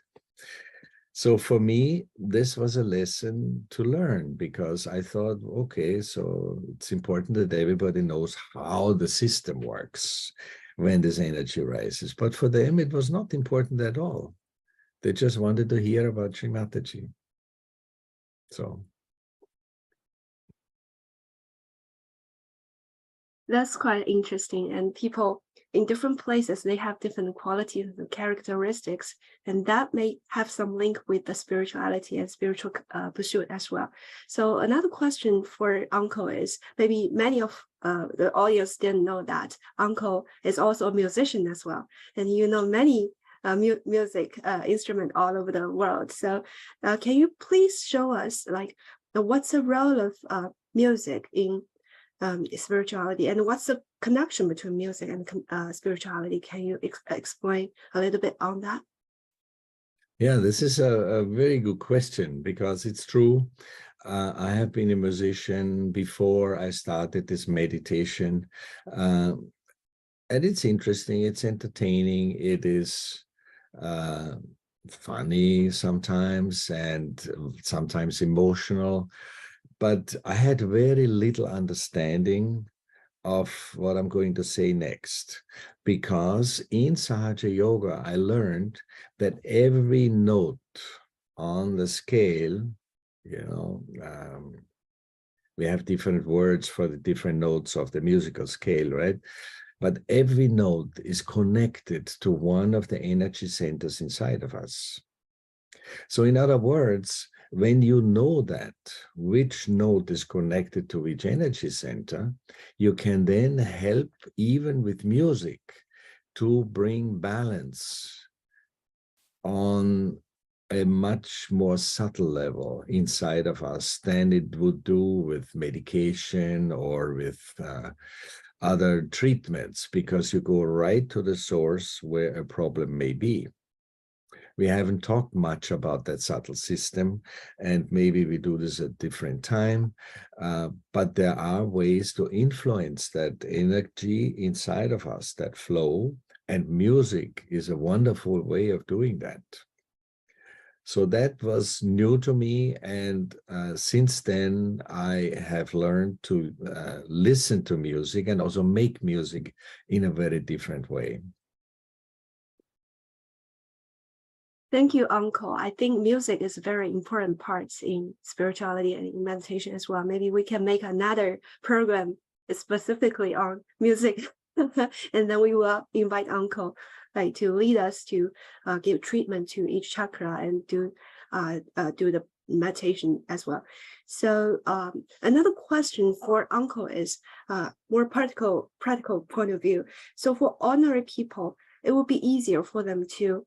So for me, this was a lesson to learn, because I thought, okay, so it's important that everybody knows how the system works when this energy rises. But for them, it was not important at all. They just wanted to hear about Sri Mataji. So That's quite interesting. And people in different places, they have different qualities and characteristics, and that may have some link with the spirituality and spiritual pursuit as well. So another question for Uncle is, maybe many of the audience didn't know that Uncle is also a musician as well, and you know many music instrument all over the world. So can you please show us like what's the role of music in spirituality, and what's the connection between music and spirituality? Can you explain a little bit on that? Yeah, this is a very good question, because it's true. I have been a musician before I started this meditation. And it's interesting, it's entertaining, it is funny sometimes, and sometimes emotional. But I had very little understanding of what I'm going to say next, because in Sahaja Yoga, I learned that every note on the scale, we have different words for the different notes of the musical scale, right? But every note is connected to one of the energy centers inside of us. So in other words, when you know that which note is connected to which energy center, you can then help, even with music, to bring balance on a much more subtle level inside of us than it would do with medication or with other treatments, because you go right to the source where a problem may be. We haven't talked much about that subtle system, and maybe we do this at a different time, but there are ways to influence that energy inside of us, that flow, and music is a wonderful way of doing that. So that was new to me, and since then I have learned to listen to music and also make music in a very different way. Thank you, Uncle. I think music is a very important part in spirituality and in meditation as well. Maybe we can make another program specifically on music, and then we will invite Uncle like to lead us to give treatment to each chakra and do the meditation as well. So another question for Uncle is more practical point of view. So for ordinary people, it will be easier for them to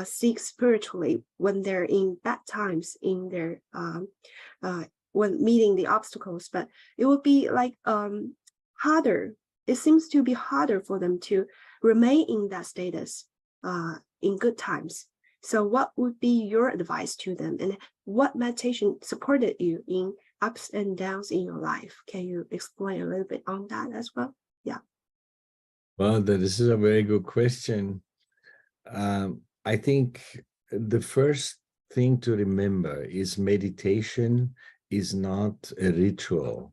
seek spiritually when they're in bad times in their when meeting the obstacles, but it will be like harder. It seems to be harder for them to remain in that status in good times. So what would be your advice to them, and what meditation supported you in ups and downs in your life? Can you explain a little bit on that as well? Yeah. Well, this is a very good question. I think the first thing to remember is meditation is not a ritual.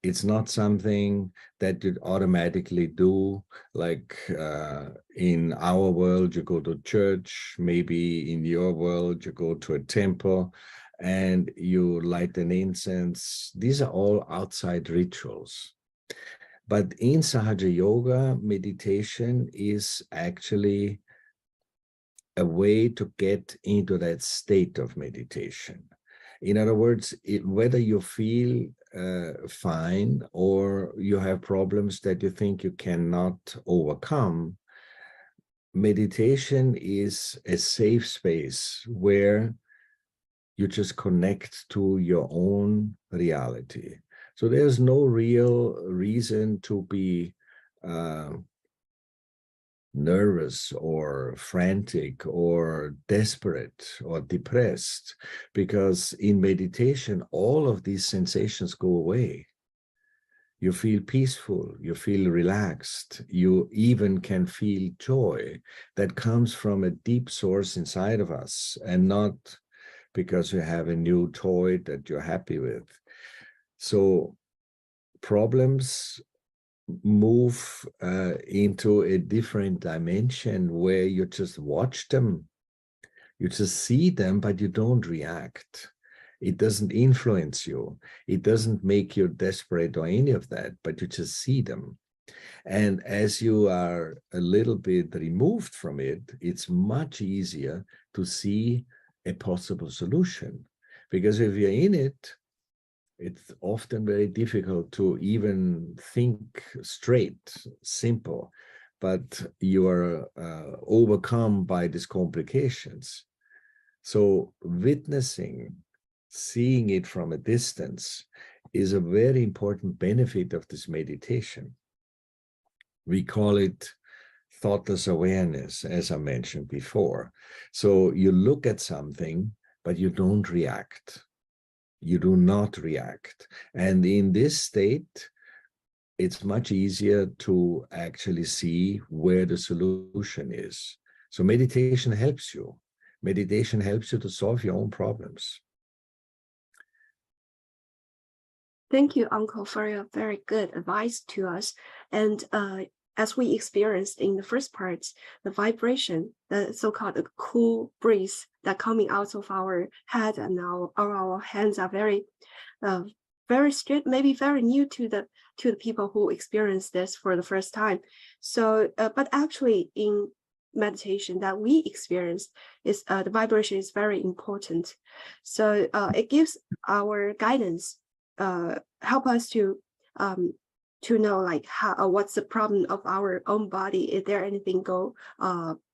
It's not something that you automatically do, like in our world, you go to church, maybe in your world, you go to a temple and you light an incense. These are all outside rituals. But in Sahaja Yoga, meditation is actually a way to get into that state of meditation. In other words, whether you feel fine or you have problems that you think you cannot overcome, meditation is a safe space where you just connect to your own reality. So there's no real reason to be nervous or frantic or desperate or depressed, because in meditation, all of these sensations go away. You feel peaceful, you feel relaxed, you even can feel joy that comes from a deep source inside of us, and not because you have a new toy that you're happy with. So problems move into a different dimension where you just watch them, you just see them, but you don't react. It doesn't influence you. It doesn't make you desperate or any of that, but you just see them. And as you are a little bit removed from it, it's much easier to see a possible solution. Because if you're in it, it's often very difficult to even think straight, simple, but you are overcome by these complications. So witnessing, seeing it from a distance is a very important benefit of this meditation. We call it thoughtless awareness, as I mentioned before. So you look at something, but you don't react. You do not react. And in this state, it's much easier to actually see where the solution is. So meditation helps you. Meditation helps you to solve your own problems. Thank you, Uncle, for your very good advice to us. And as we experienced in the first part, the vibration, the so-called cool breeze that coming out of our head and our hands are very straight, maybe very new to the people who experience this for the first time. So, but actually in meditation that we experienced is the vibration is very important. So it gives our guidance, help us to know like how what's the problem of our own body. Is there anything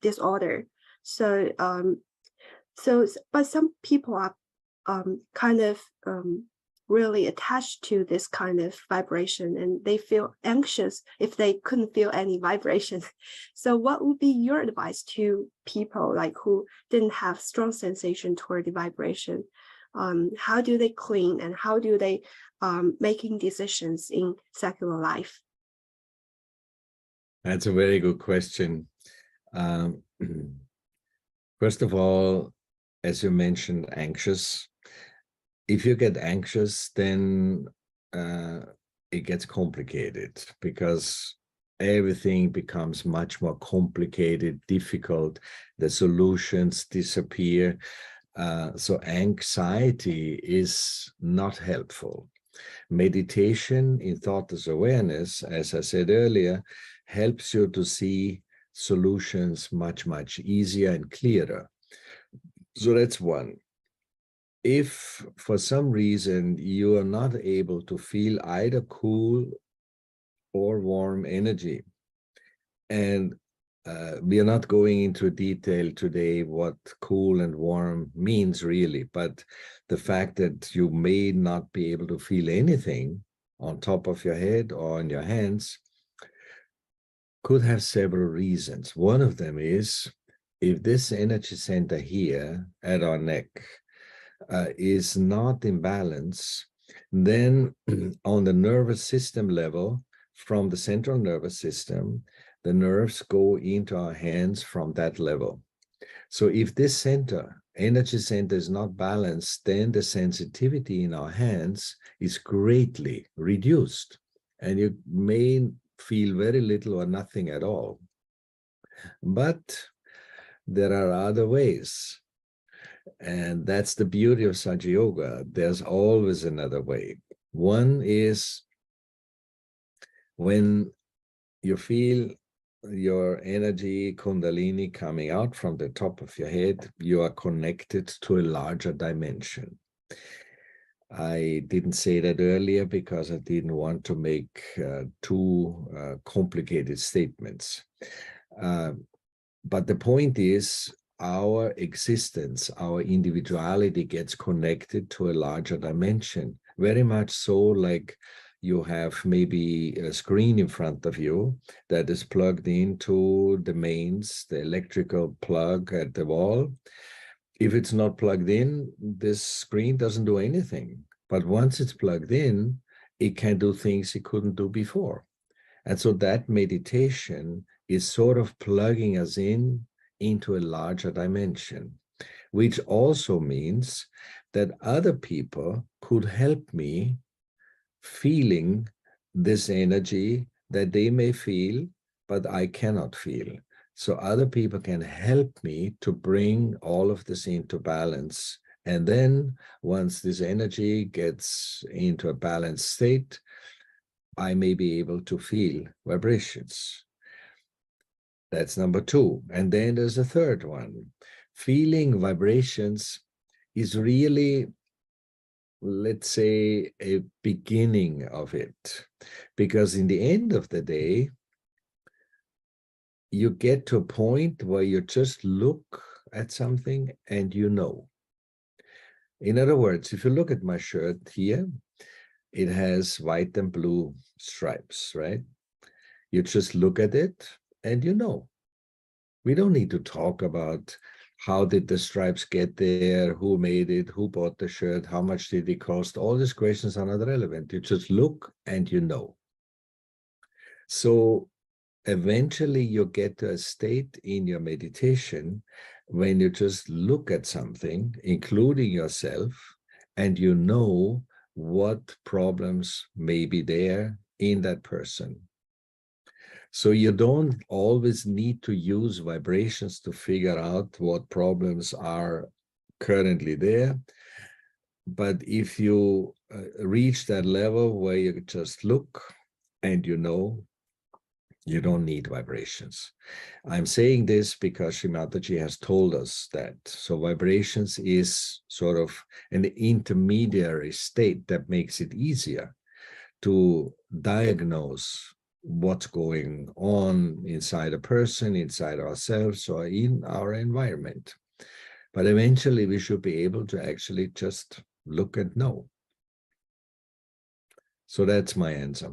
disorder? So but some people are kind of really attached to this kind of vibration, and they feel anxious if they couldn't feel any vibration. So what would be your advice to people like who didn't have strong sensation toward the vibration? How do they clean, and how do they making decisions in secular life? That's a very good question. First of all, as you mentioned, anxious. If you get anxious, then it gets complicated, because everything becomes much more complicated, difficult. The solutions disappear. So anxiety is not helpful. Meditation in thoughtless awareness, as I said earlier, helps you to see solutions much, much easier and clearer. So that's one. If for some reason you are not able to feel either cool or warm energy, and we are not going into detail today what cool and warm means really, but the fact that you may not be able to feel anything on top of your head or on your hands could have several reasons. One of them is if this energy center here at our neck is not in balance, then on the nervous system level, from the central nervous system, the nerves go into our hands from that level. So if this energy center is not balanced, then the sensitivity in our hands is greatly reduced, and you may feel very little or nothing at all. But there are other ways. And that's the beauty of Saja Yoga. There's always another way. One is when you feel your energy, Kundalini, coming out from the top of your head, you are connected to a larger dimension. I didn't say that earlier because I didn't want to make too complicated statements. But the point is, our existence, our individuality gets connected to a larger dimension, very much so like you have maybe a screen in front of you that is plugged into the mains, the electrical plug at the wall. If it's not plugged in, this screen doesn't do anything. But once it's plugged in, it can do things it couldn't do before. And so that meditation is sort of plugging us into a larger dimension, which also means that other people could help me feeling this energy that they may feel, but I cannot feel. So other people can help me to bring all of this into balance. And then once this energy gets into a balanced state, I may be able to feel vibrations. That's number two. And then there's a third one. Feeling vibrations is really, let's say, a beginning of it. Because in the end of the day, you get to a point where you just look at something and you know. In other words, if you look at my shirt here, it has white and blue stripes, right? You just look at it and you know. We don't need to talk about how did the stripes get there, who made it, who bought the shirt, how much did it cost. All these questions are not relevant. You just look and you know. So eventually you get to a state in your meditation when you just look at something, including yourself, and you know what problems may be there in that person. So you don't always need to use vibrations to figure out what problems are currently there. But if you reach that level where you just look and you know, you don't need vibrations. I'm saying this because Sri Mataji has told us that. So vibrations is sort of an intermediary state that makes it easier to diagnose what's going on inside a person, inside ourselves, or in our environment. But eventually we should be able to actually just look and know. So that's my answer.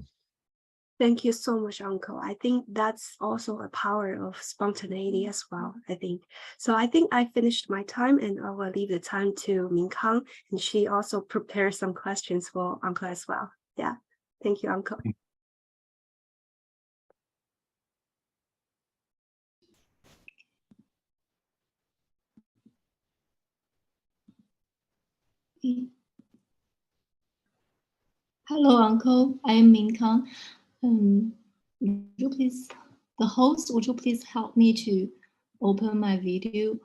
Thank you so much, Uncle. I think that's also a power of spontaneity as well, I think. So I think I finished my time and I will leave the time to Minkang, and she also prepared some questions for Uncle as well. Yeah, thank you, Uncle. Hello, Uncle. I am Minkang. Would you please, the host, would you please help me to open my video?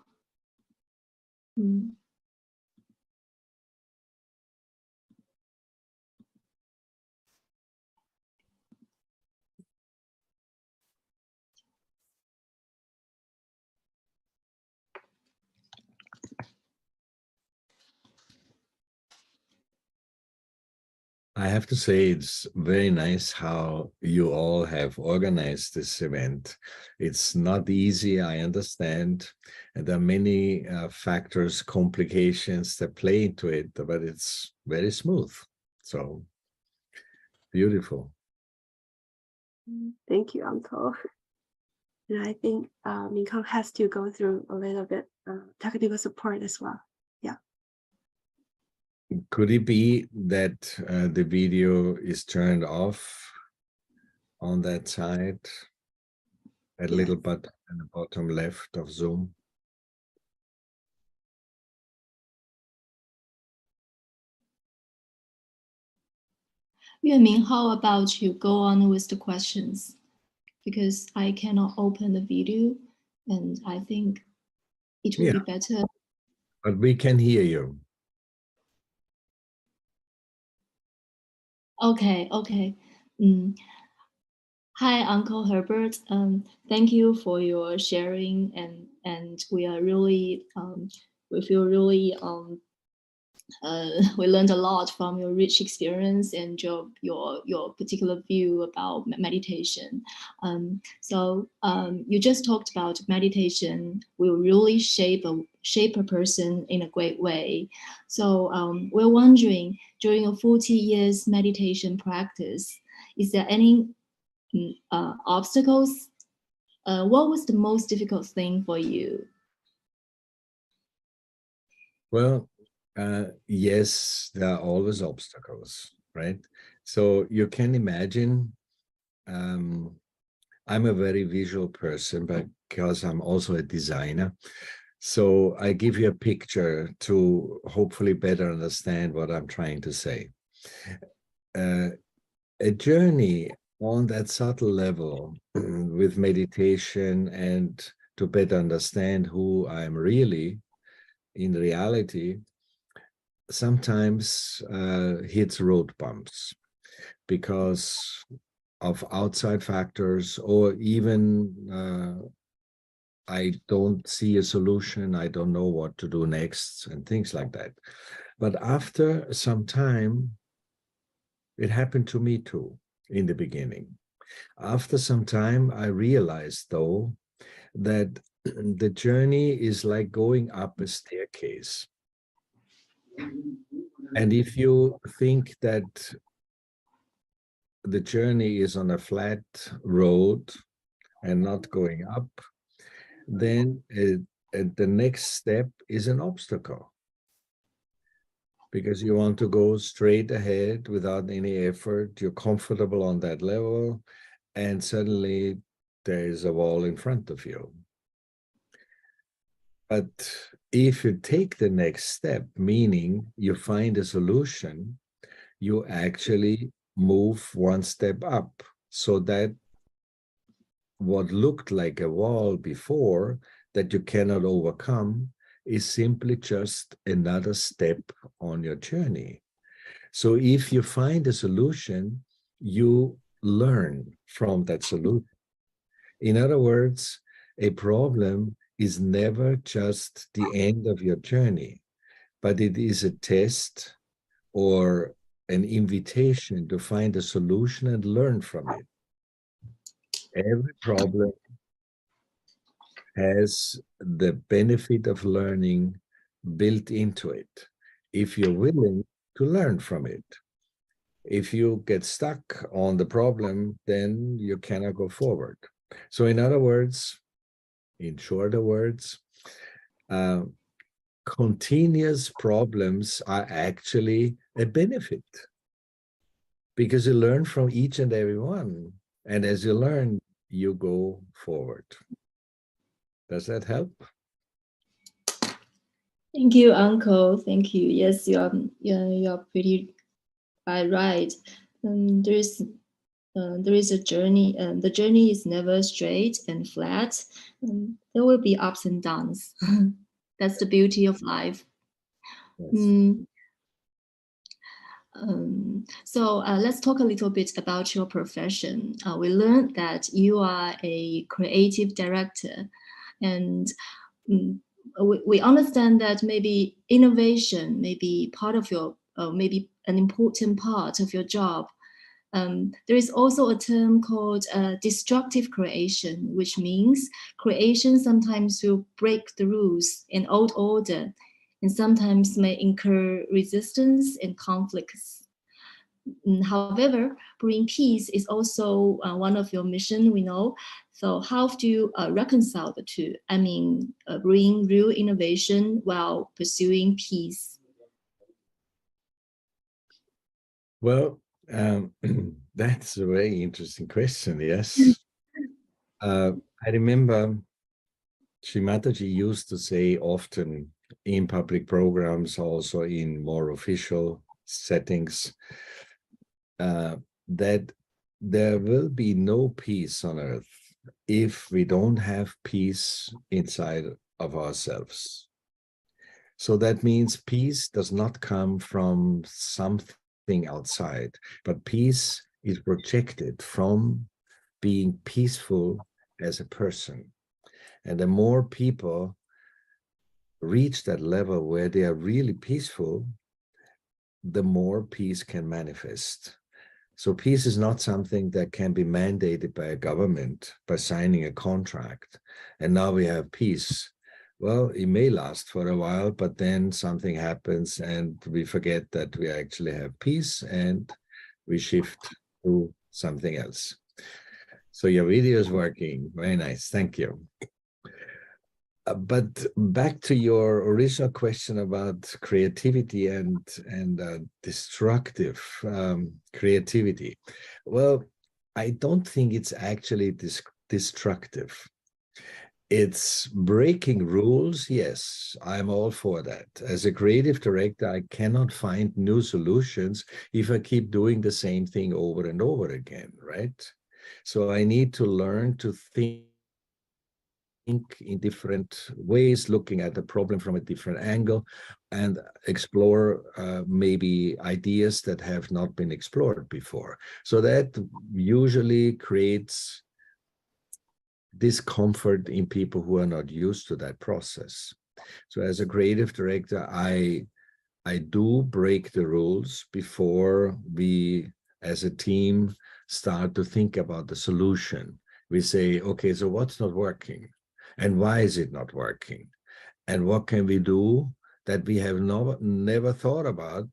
I have to say it's very nice how you all have organized this event. It's not easy, I understand. And there are many factors, complications that play into it, but it's very smooth. So beautiful. Thank you, Uncle. And I think Minkang has to go through a little bit technical support as well. Yeah. Could it be that the video is turned off on that side? That little button in the bottom left of Zoom? Yueming, how about you go on with the questions? Because I cannot open the video and I think it will be better. But we can hear you. Okay. Hi, Uncle Herbert. Thank you for your sharing, and we are really we feel really we learned a lot from your rich experience and your particular view about meditation. So you just talked about meditation will really shape a person in a great way. So we're wondering, during your 40 years meditation practice, is there any obstacles? What was the most difficult thing for you? Well, yes, there are always obstacles, right? So you can imagine, I'm a very visual person because I'm also a designer. So I give you a picture to hopefully better understand what I'm trying to say. A journey on that subtle level with meditation and to better understand who I'm really in reality sometimes hits road bumps. because of outside factors, or even I don't see a solution, I don't know what to do next, and things like that. But after some time, it happened to me too in the beginning. After some time, I realized, though, that the journey is like going up a staircase. And if you think that the journey is on a flat road and not going up, then the next step is an obstacle, because you want to go straight ahead without any effort. You're comfortable on that level, and suddenly there is a wall in front of you. But if you take the next step, meaning you find a solution, you actually move one step up, so that what looked like a wall before that you cannot overcome is simply just another step on your journey. So if you find a solution, you learn from that solution. In other words, a problem is never just the end of your journey, but it is a test or an invitation to find a solution and learn from it. Every problem has the benefit of learning built into it, if you're willing to learn from it. If you get stuck on the problem, then you cannot go forward. So in other words, in shorter words, continuous problems are actually a benefit, because you learn from each and every one. And as you learn, you go forward. Does that help? Thank you, Uncle. Thank you. Yes, you're pretty right. There is a journey, and the journey is never straight and flat. There will be ups and downs. That's the beauty of life. Yes. So let's talk a little bit about your profession. We learned that you are a creative director, and we understand that maybe innovation may be part of your, maybe an important part of your job. There is also a term called destructive creation, which means creation sometimes will break the rules and old order, and sometimes may incur resistance and conflicts. However, bringing peace is also one of your mission, we know. So how do you reconcile the two? I mean, bring real innovation while pursuing peace. Well, that's a very interesting question, yes. I remember Shimataji used to say often in public programs, also in more official settings, that there will be no peace on earth if we don't have peace inside of ourselves. So that means peace does not come from something outside, but peace is projected from being peaceful as a person. And the more people reach that level where they are really peaceful, the more peace can manifest. So peace is not something that can be mandated by a government by signing a contract. And now we have peace. Well, it may last for a while, but then something happens and we forget that we actually have peace and we shift to something else. So your video is working. Very nice. Thank you. But back to your original question about creativity and destructive creativity. Well, I don't think it's actually destructive. It's breaking rules. Yes, I'm all for that. As a creative director, I cannot find new solutions if I keep doing the same thing over and over again, right? So I need to learn to think in different ways, looking at the problem from a different angle, and explore maybe ideas that have not been explored before. So that usually creates discomfort in people who are not used to that process. So as a creative director, I do break the rules before we, as a team, start to think about the solution. We say, okay, so what's not working? And why is it not working? And what can we do that we have never thought about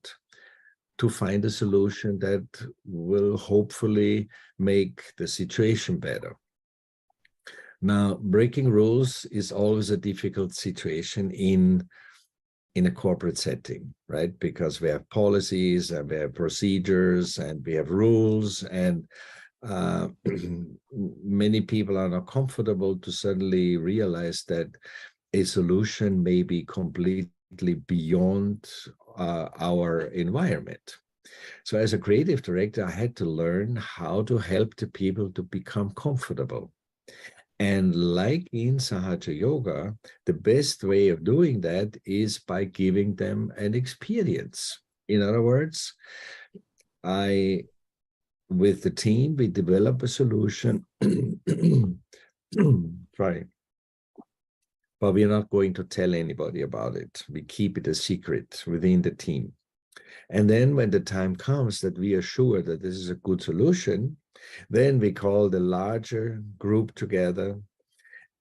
to find a solution that will hopefully make the situation better? Now, breaking rules is always a difficult situation in a corporate setting, right? Because we have policies and we have procedures and we have rules, and many people are not comfortable to suddenly realize that a solution may be completely beyond our environment. So as a creative director, I had to learn how to help the people to become comfortable. And like in Sahaja Yoga, the best way of doing that is by giving them an experience. In other words, with the team, we develop a solution. Sorry. But we're not going to tell anybody about it. We keep it a secret within the team. And then when the time comes that we are sure that this is a good solution, then we call the larger group together,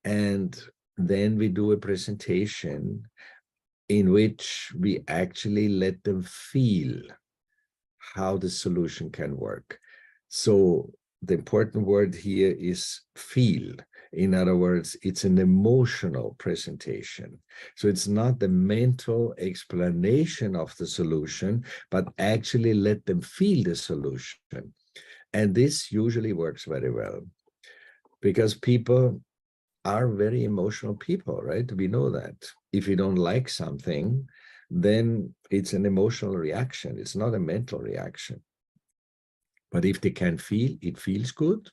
and then we do a presentation in which we actually let them feel how the solution can work. So the important word here is feel. In other words, it's an emotional presentation. So it's not the mental explanation of the solution, but actually let them feel the solution. And this usually works very well because people are very emotional people, right? We know that. If you don't like something, then it's an emotional reaction. It's not a mental reaction. But if they can feel, it feels good,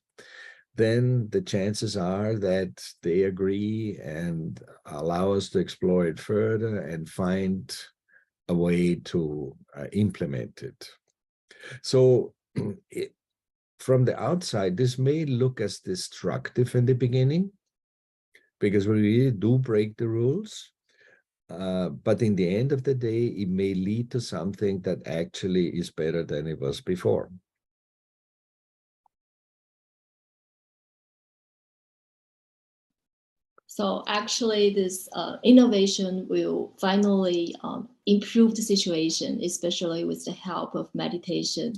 then the chances are that they agree and allow us to explore it further and find a way to implement it. So from the outside, this may look as destructive in the beginning because we really do break the rules. But in the end of the day, it may lead to something that actually is better than it was before. So actually, this innovation will finally improve the situation, especially with the help of meditation.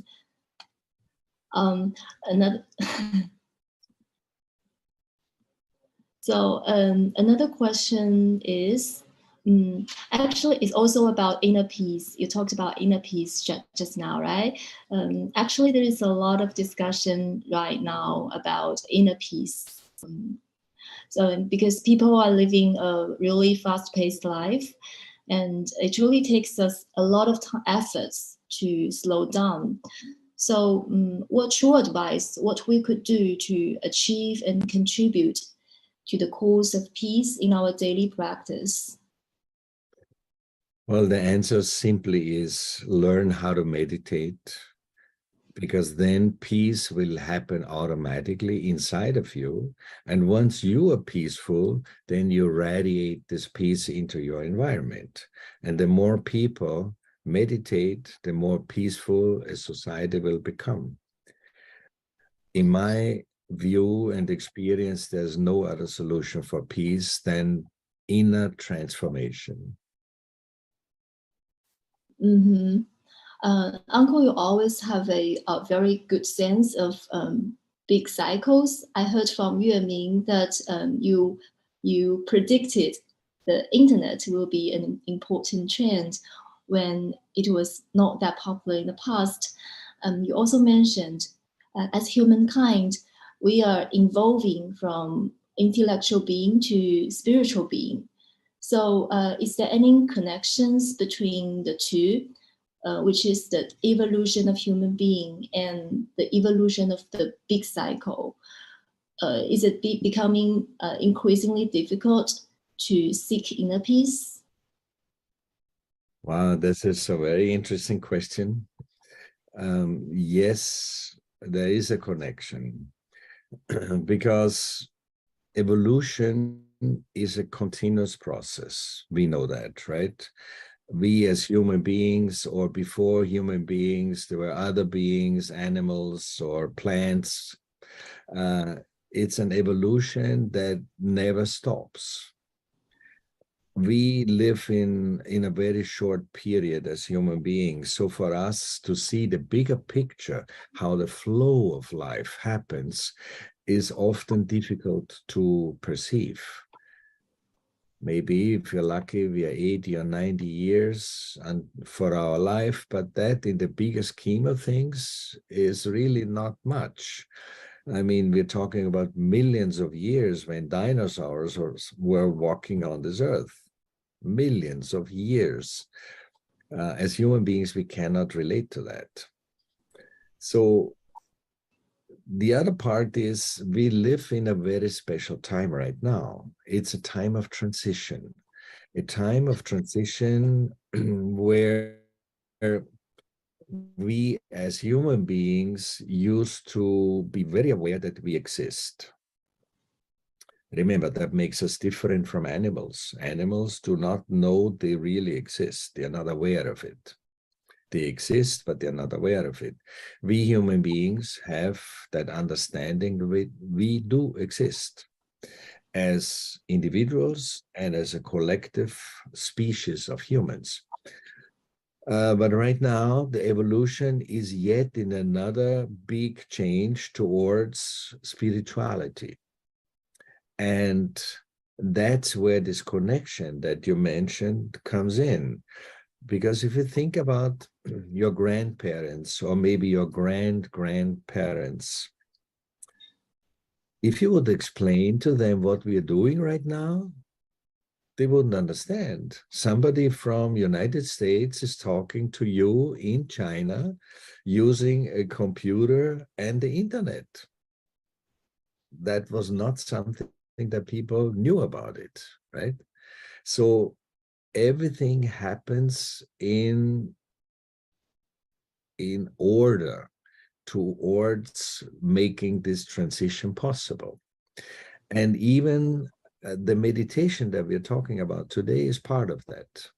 Another another question is, actually, it's also about inner peace. You talked about inner peace just now, right? Actually, there is a lot of discussion right now about inner peace. So because people are living a really fast-paced life, and it really takes us a lot of efforts to slow down. So what's your advice, what we could do to achieve and contribute to the cause of peace in our daily practice? Well, the answer simply is learn how to meditate, because then peace will happen automatically inside of you. And once you are peaceful, then you radiate this peace into your environment. And the more people meditate, the more peaceful a society will become. In my view and experience, there's no other solution for peace than inner transformation. Mm-hmm. Uncle, you always have a very good sense of big cycles. I heard from Yue Ming that you predicted the internet will be an important trend when it was not that popular in the past. You also mentioned as humankind, we are evolving from intellectual being to spiritual being. So is there any connections between the two? Which is the evolution of human being and the evolution of the big cycle. is it becoming increasingly difficult to seek inner peace? Wow, this is a very interesting question. Yes, there is a connection because evolution is a continuous process. We know that, right? We as human beings, or before human beings, there were other beings, animals or plants. It's an evolution that never stops. We live in a very short period as human beings. So for us to see the bigger picture, how the flow of life happens, is often difficult to perceive. Maybe if you're lucky, we are 80 or 90 years and for our life, but that in the bigger scheme of things is really not much. I mean, we're talking about millions of years when dinosaurs were walking on this earth. Millions of years. As human beings, we cannot relate to that. So the other part is we live in a very special time right now. It's a time of transition, where we as human beings used to be very aware that we exist. Remember, that makes us different from animals. Animals do not know they really exist. They're not aware of it. They exist, but they're not aware of it. We human beings have that understanding that we do exist as individuals and as a collective species of humans. But right now, the evolution is yet in another big change towards spirituality. And that's where this connection that you mentioned comes in. Because if you think about your grandparents or maybe your grandparents, if you would explain to them what we are doing right now, they wouldn't understand. Somebody from United States is talking to you in China using a computer and the internet. That was not something that people knew about it, right? So everything happens in order towards making this transition possible. And even the meditation that we're talking about today is part of that,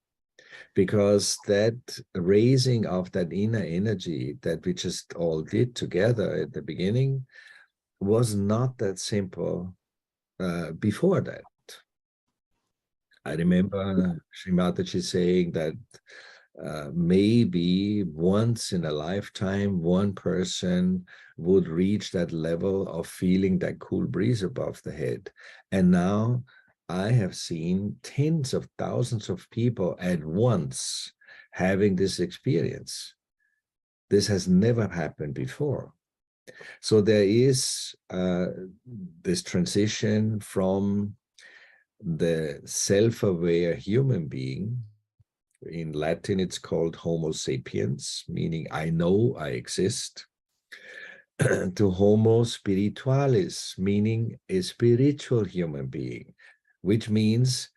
because that raising of that inner energy that we just all did together at the beginning was not that simple before that. I remember Sri Mataji saying that maybe once in a lifetime, one person would reach that level of feeling that cool breeze above the head. And now I have seen tens of thousands of people at once having this experience. This has never happened before. So there is this transition from the self-aware human being. In Latin, it's called Homo sapiens, meaning I know I exist, to Homo spiritualis, meaning a spiritual human being, which means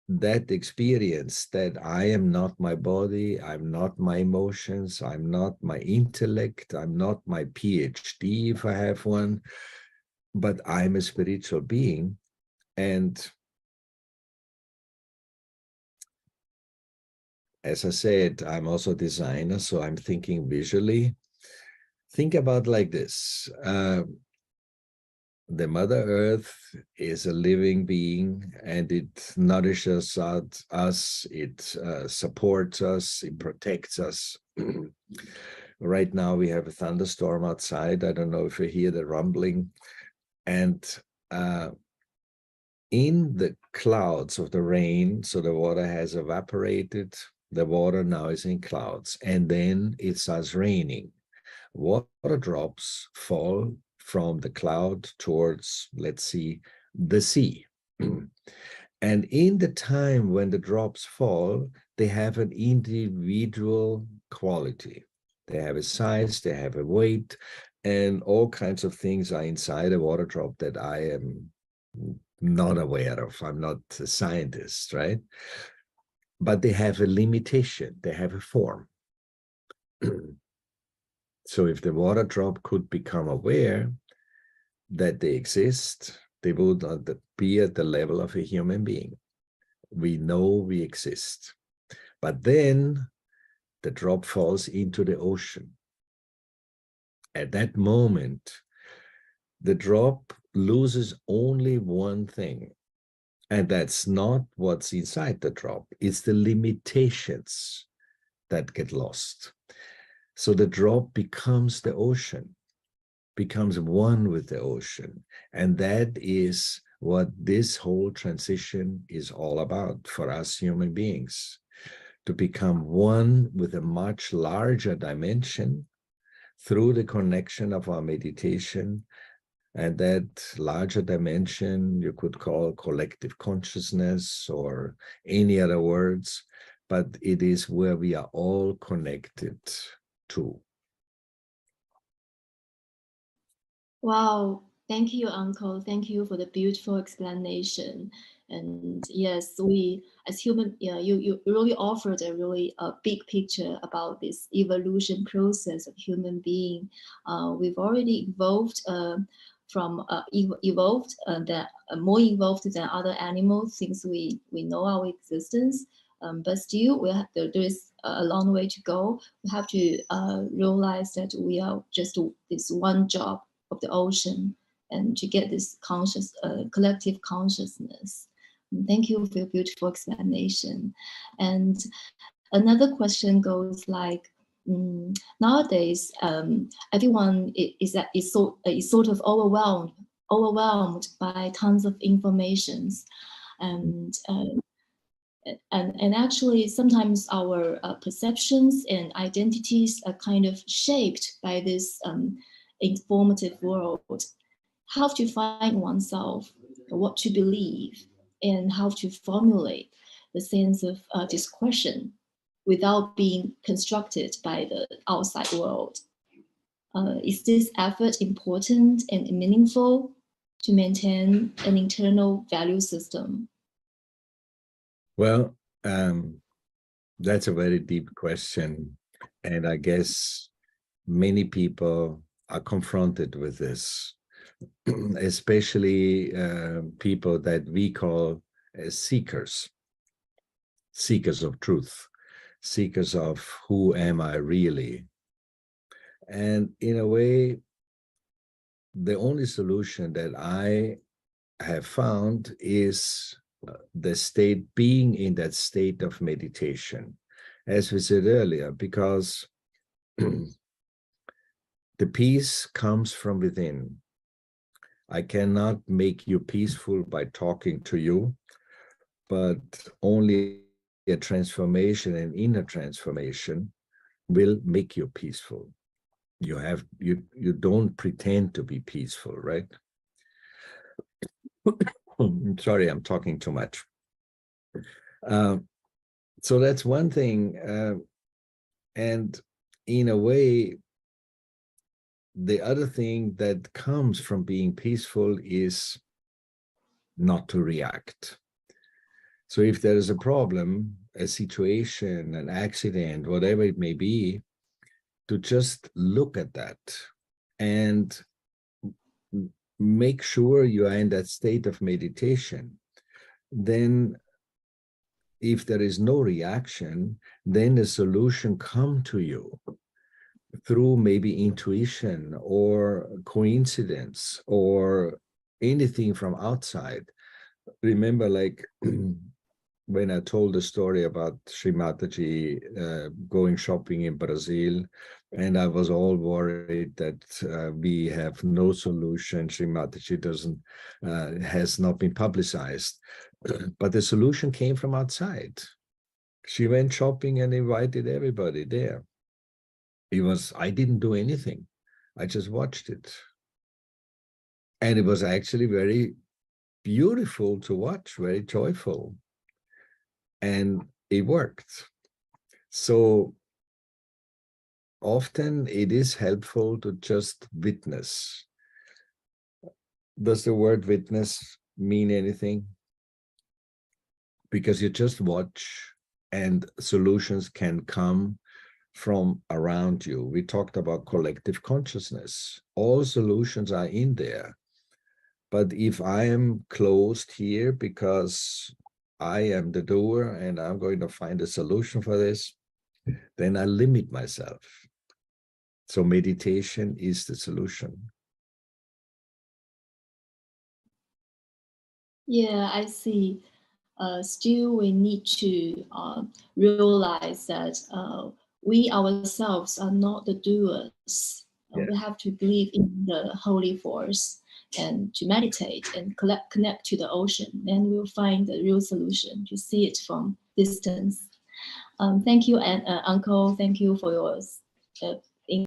that experience that I am not my body, I'm not my emotions, I'm not my intellect, I'm not my PhD if I have one, but I'm a spiritual being. And as I said, I'm also a designer, so I'm thinking visually. Think about like this. The Mother Earth is a living being, and it nourishes us, it supports us, it protects us. Right now we have a thunderstorm outside. I don't know if you hear the rumbling. And in the clouds of the rain, so the water has evaporated, the water now is in clouds, and then it starts raining. Water drops fall from the cloud towards, let's see, the sea. And in the time when the drops fall, they have an individual quality. They have a size, they have a weight, and all kinds of things are inside a water drop that I am not aware of. I'm not a scientist, right? But they have a limitation, they have a form. So if the water drop could become aware that they exist, they would be at the level of a human being. We know we exist. But then the drop falls into the ocean. At that moment, the drop loses only one thing, and that's not what's inside the drop. It's the limitations that get lost. So the drop becomes the ocean, becomes one with the ocean. And that is what this whole transition is all about for us human beings, to become one with a much larger dimension through the connection of our meditation. And that larger dimension you could call collective consciousness or any other words, but it is where we are all connected to. Wow, thank you, Uncle. Thank you for the beautiful explanation. And yes, we as human, you really offered a really big picture about this evolution process of human being. We've already evolved from evolved that more evolved than other animals since we know our existence. But still, there is a long way to go. We have to realize that we are just this one job of the ocean, and to get this conscious, collective consciousness. Thank you for your beautiful explanation. And another question goes like, nowadays, everyone is sort of overwhelmed by tons of informations, and actually sometimes our perceptions and identities are kind of shaped by this informative world. How to find oneself, what to believe, and how to formulate the sense of discretion without being constructed by the outside world. Is this effort important and meaningful to maintain an internal value system? Well, that's a very deep question. And I guess many people are confronted with this, especially people that we call seekers of truth, seekers of who am I really. And in a way, the only solution that I have found is the state, being in that state of meditation, as we said earlier, because the peace comes from within. I cannot make you peaceful by talking to you, but only a transformation, an inner transformation, will make you peaceful. You don't pretend to be peaceful, right? Sorry, I'm talking too much. So that's one thing. And in a way, the other thing that comes from being peaceful is not to react. So if there is a problem, a situation, an accident, whatever it may be, to just look at that and make sure you are in that state of meditation. Then if there is no reaction, then the solution comes to you through maybe intuition or coincidence or anything from outside. Remember, like when I told the story about Sri Mataji going shopping in Brazil, and I was all worried that we have no solution. Sri Mataji has not been publicized, but the solution came from outside. She went shopping and invited everybody there. I didn't do anything. I just watched it. And it was actually very beautiful to watch, very joyful. And it worked. So often it is helpful to just witness. Does the word witness mean anything? Because you just watch and solutions can come from around you. We talked about collective consciousness. All solutions are in there. But if I am closed here because I am the doer and I'm going to find a solution for this, then I limit myself. So meditation is the solution. Yeah, I see. Still, we need to realize that we ourselves are not the doers. Yeah. We have to believe in the holy force and to meditate and connect to the ocean. Then we'll find the real solution, to see it from distance. Thank you, Uncle. Thank you for your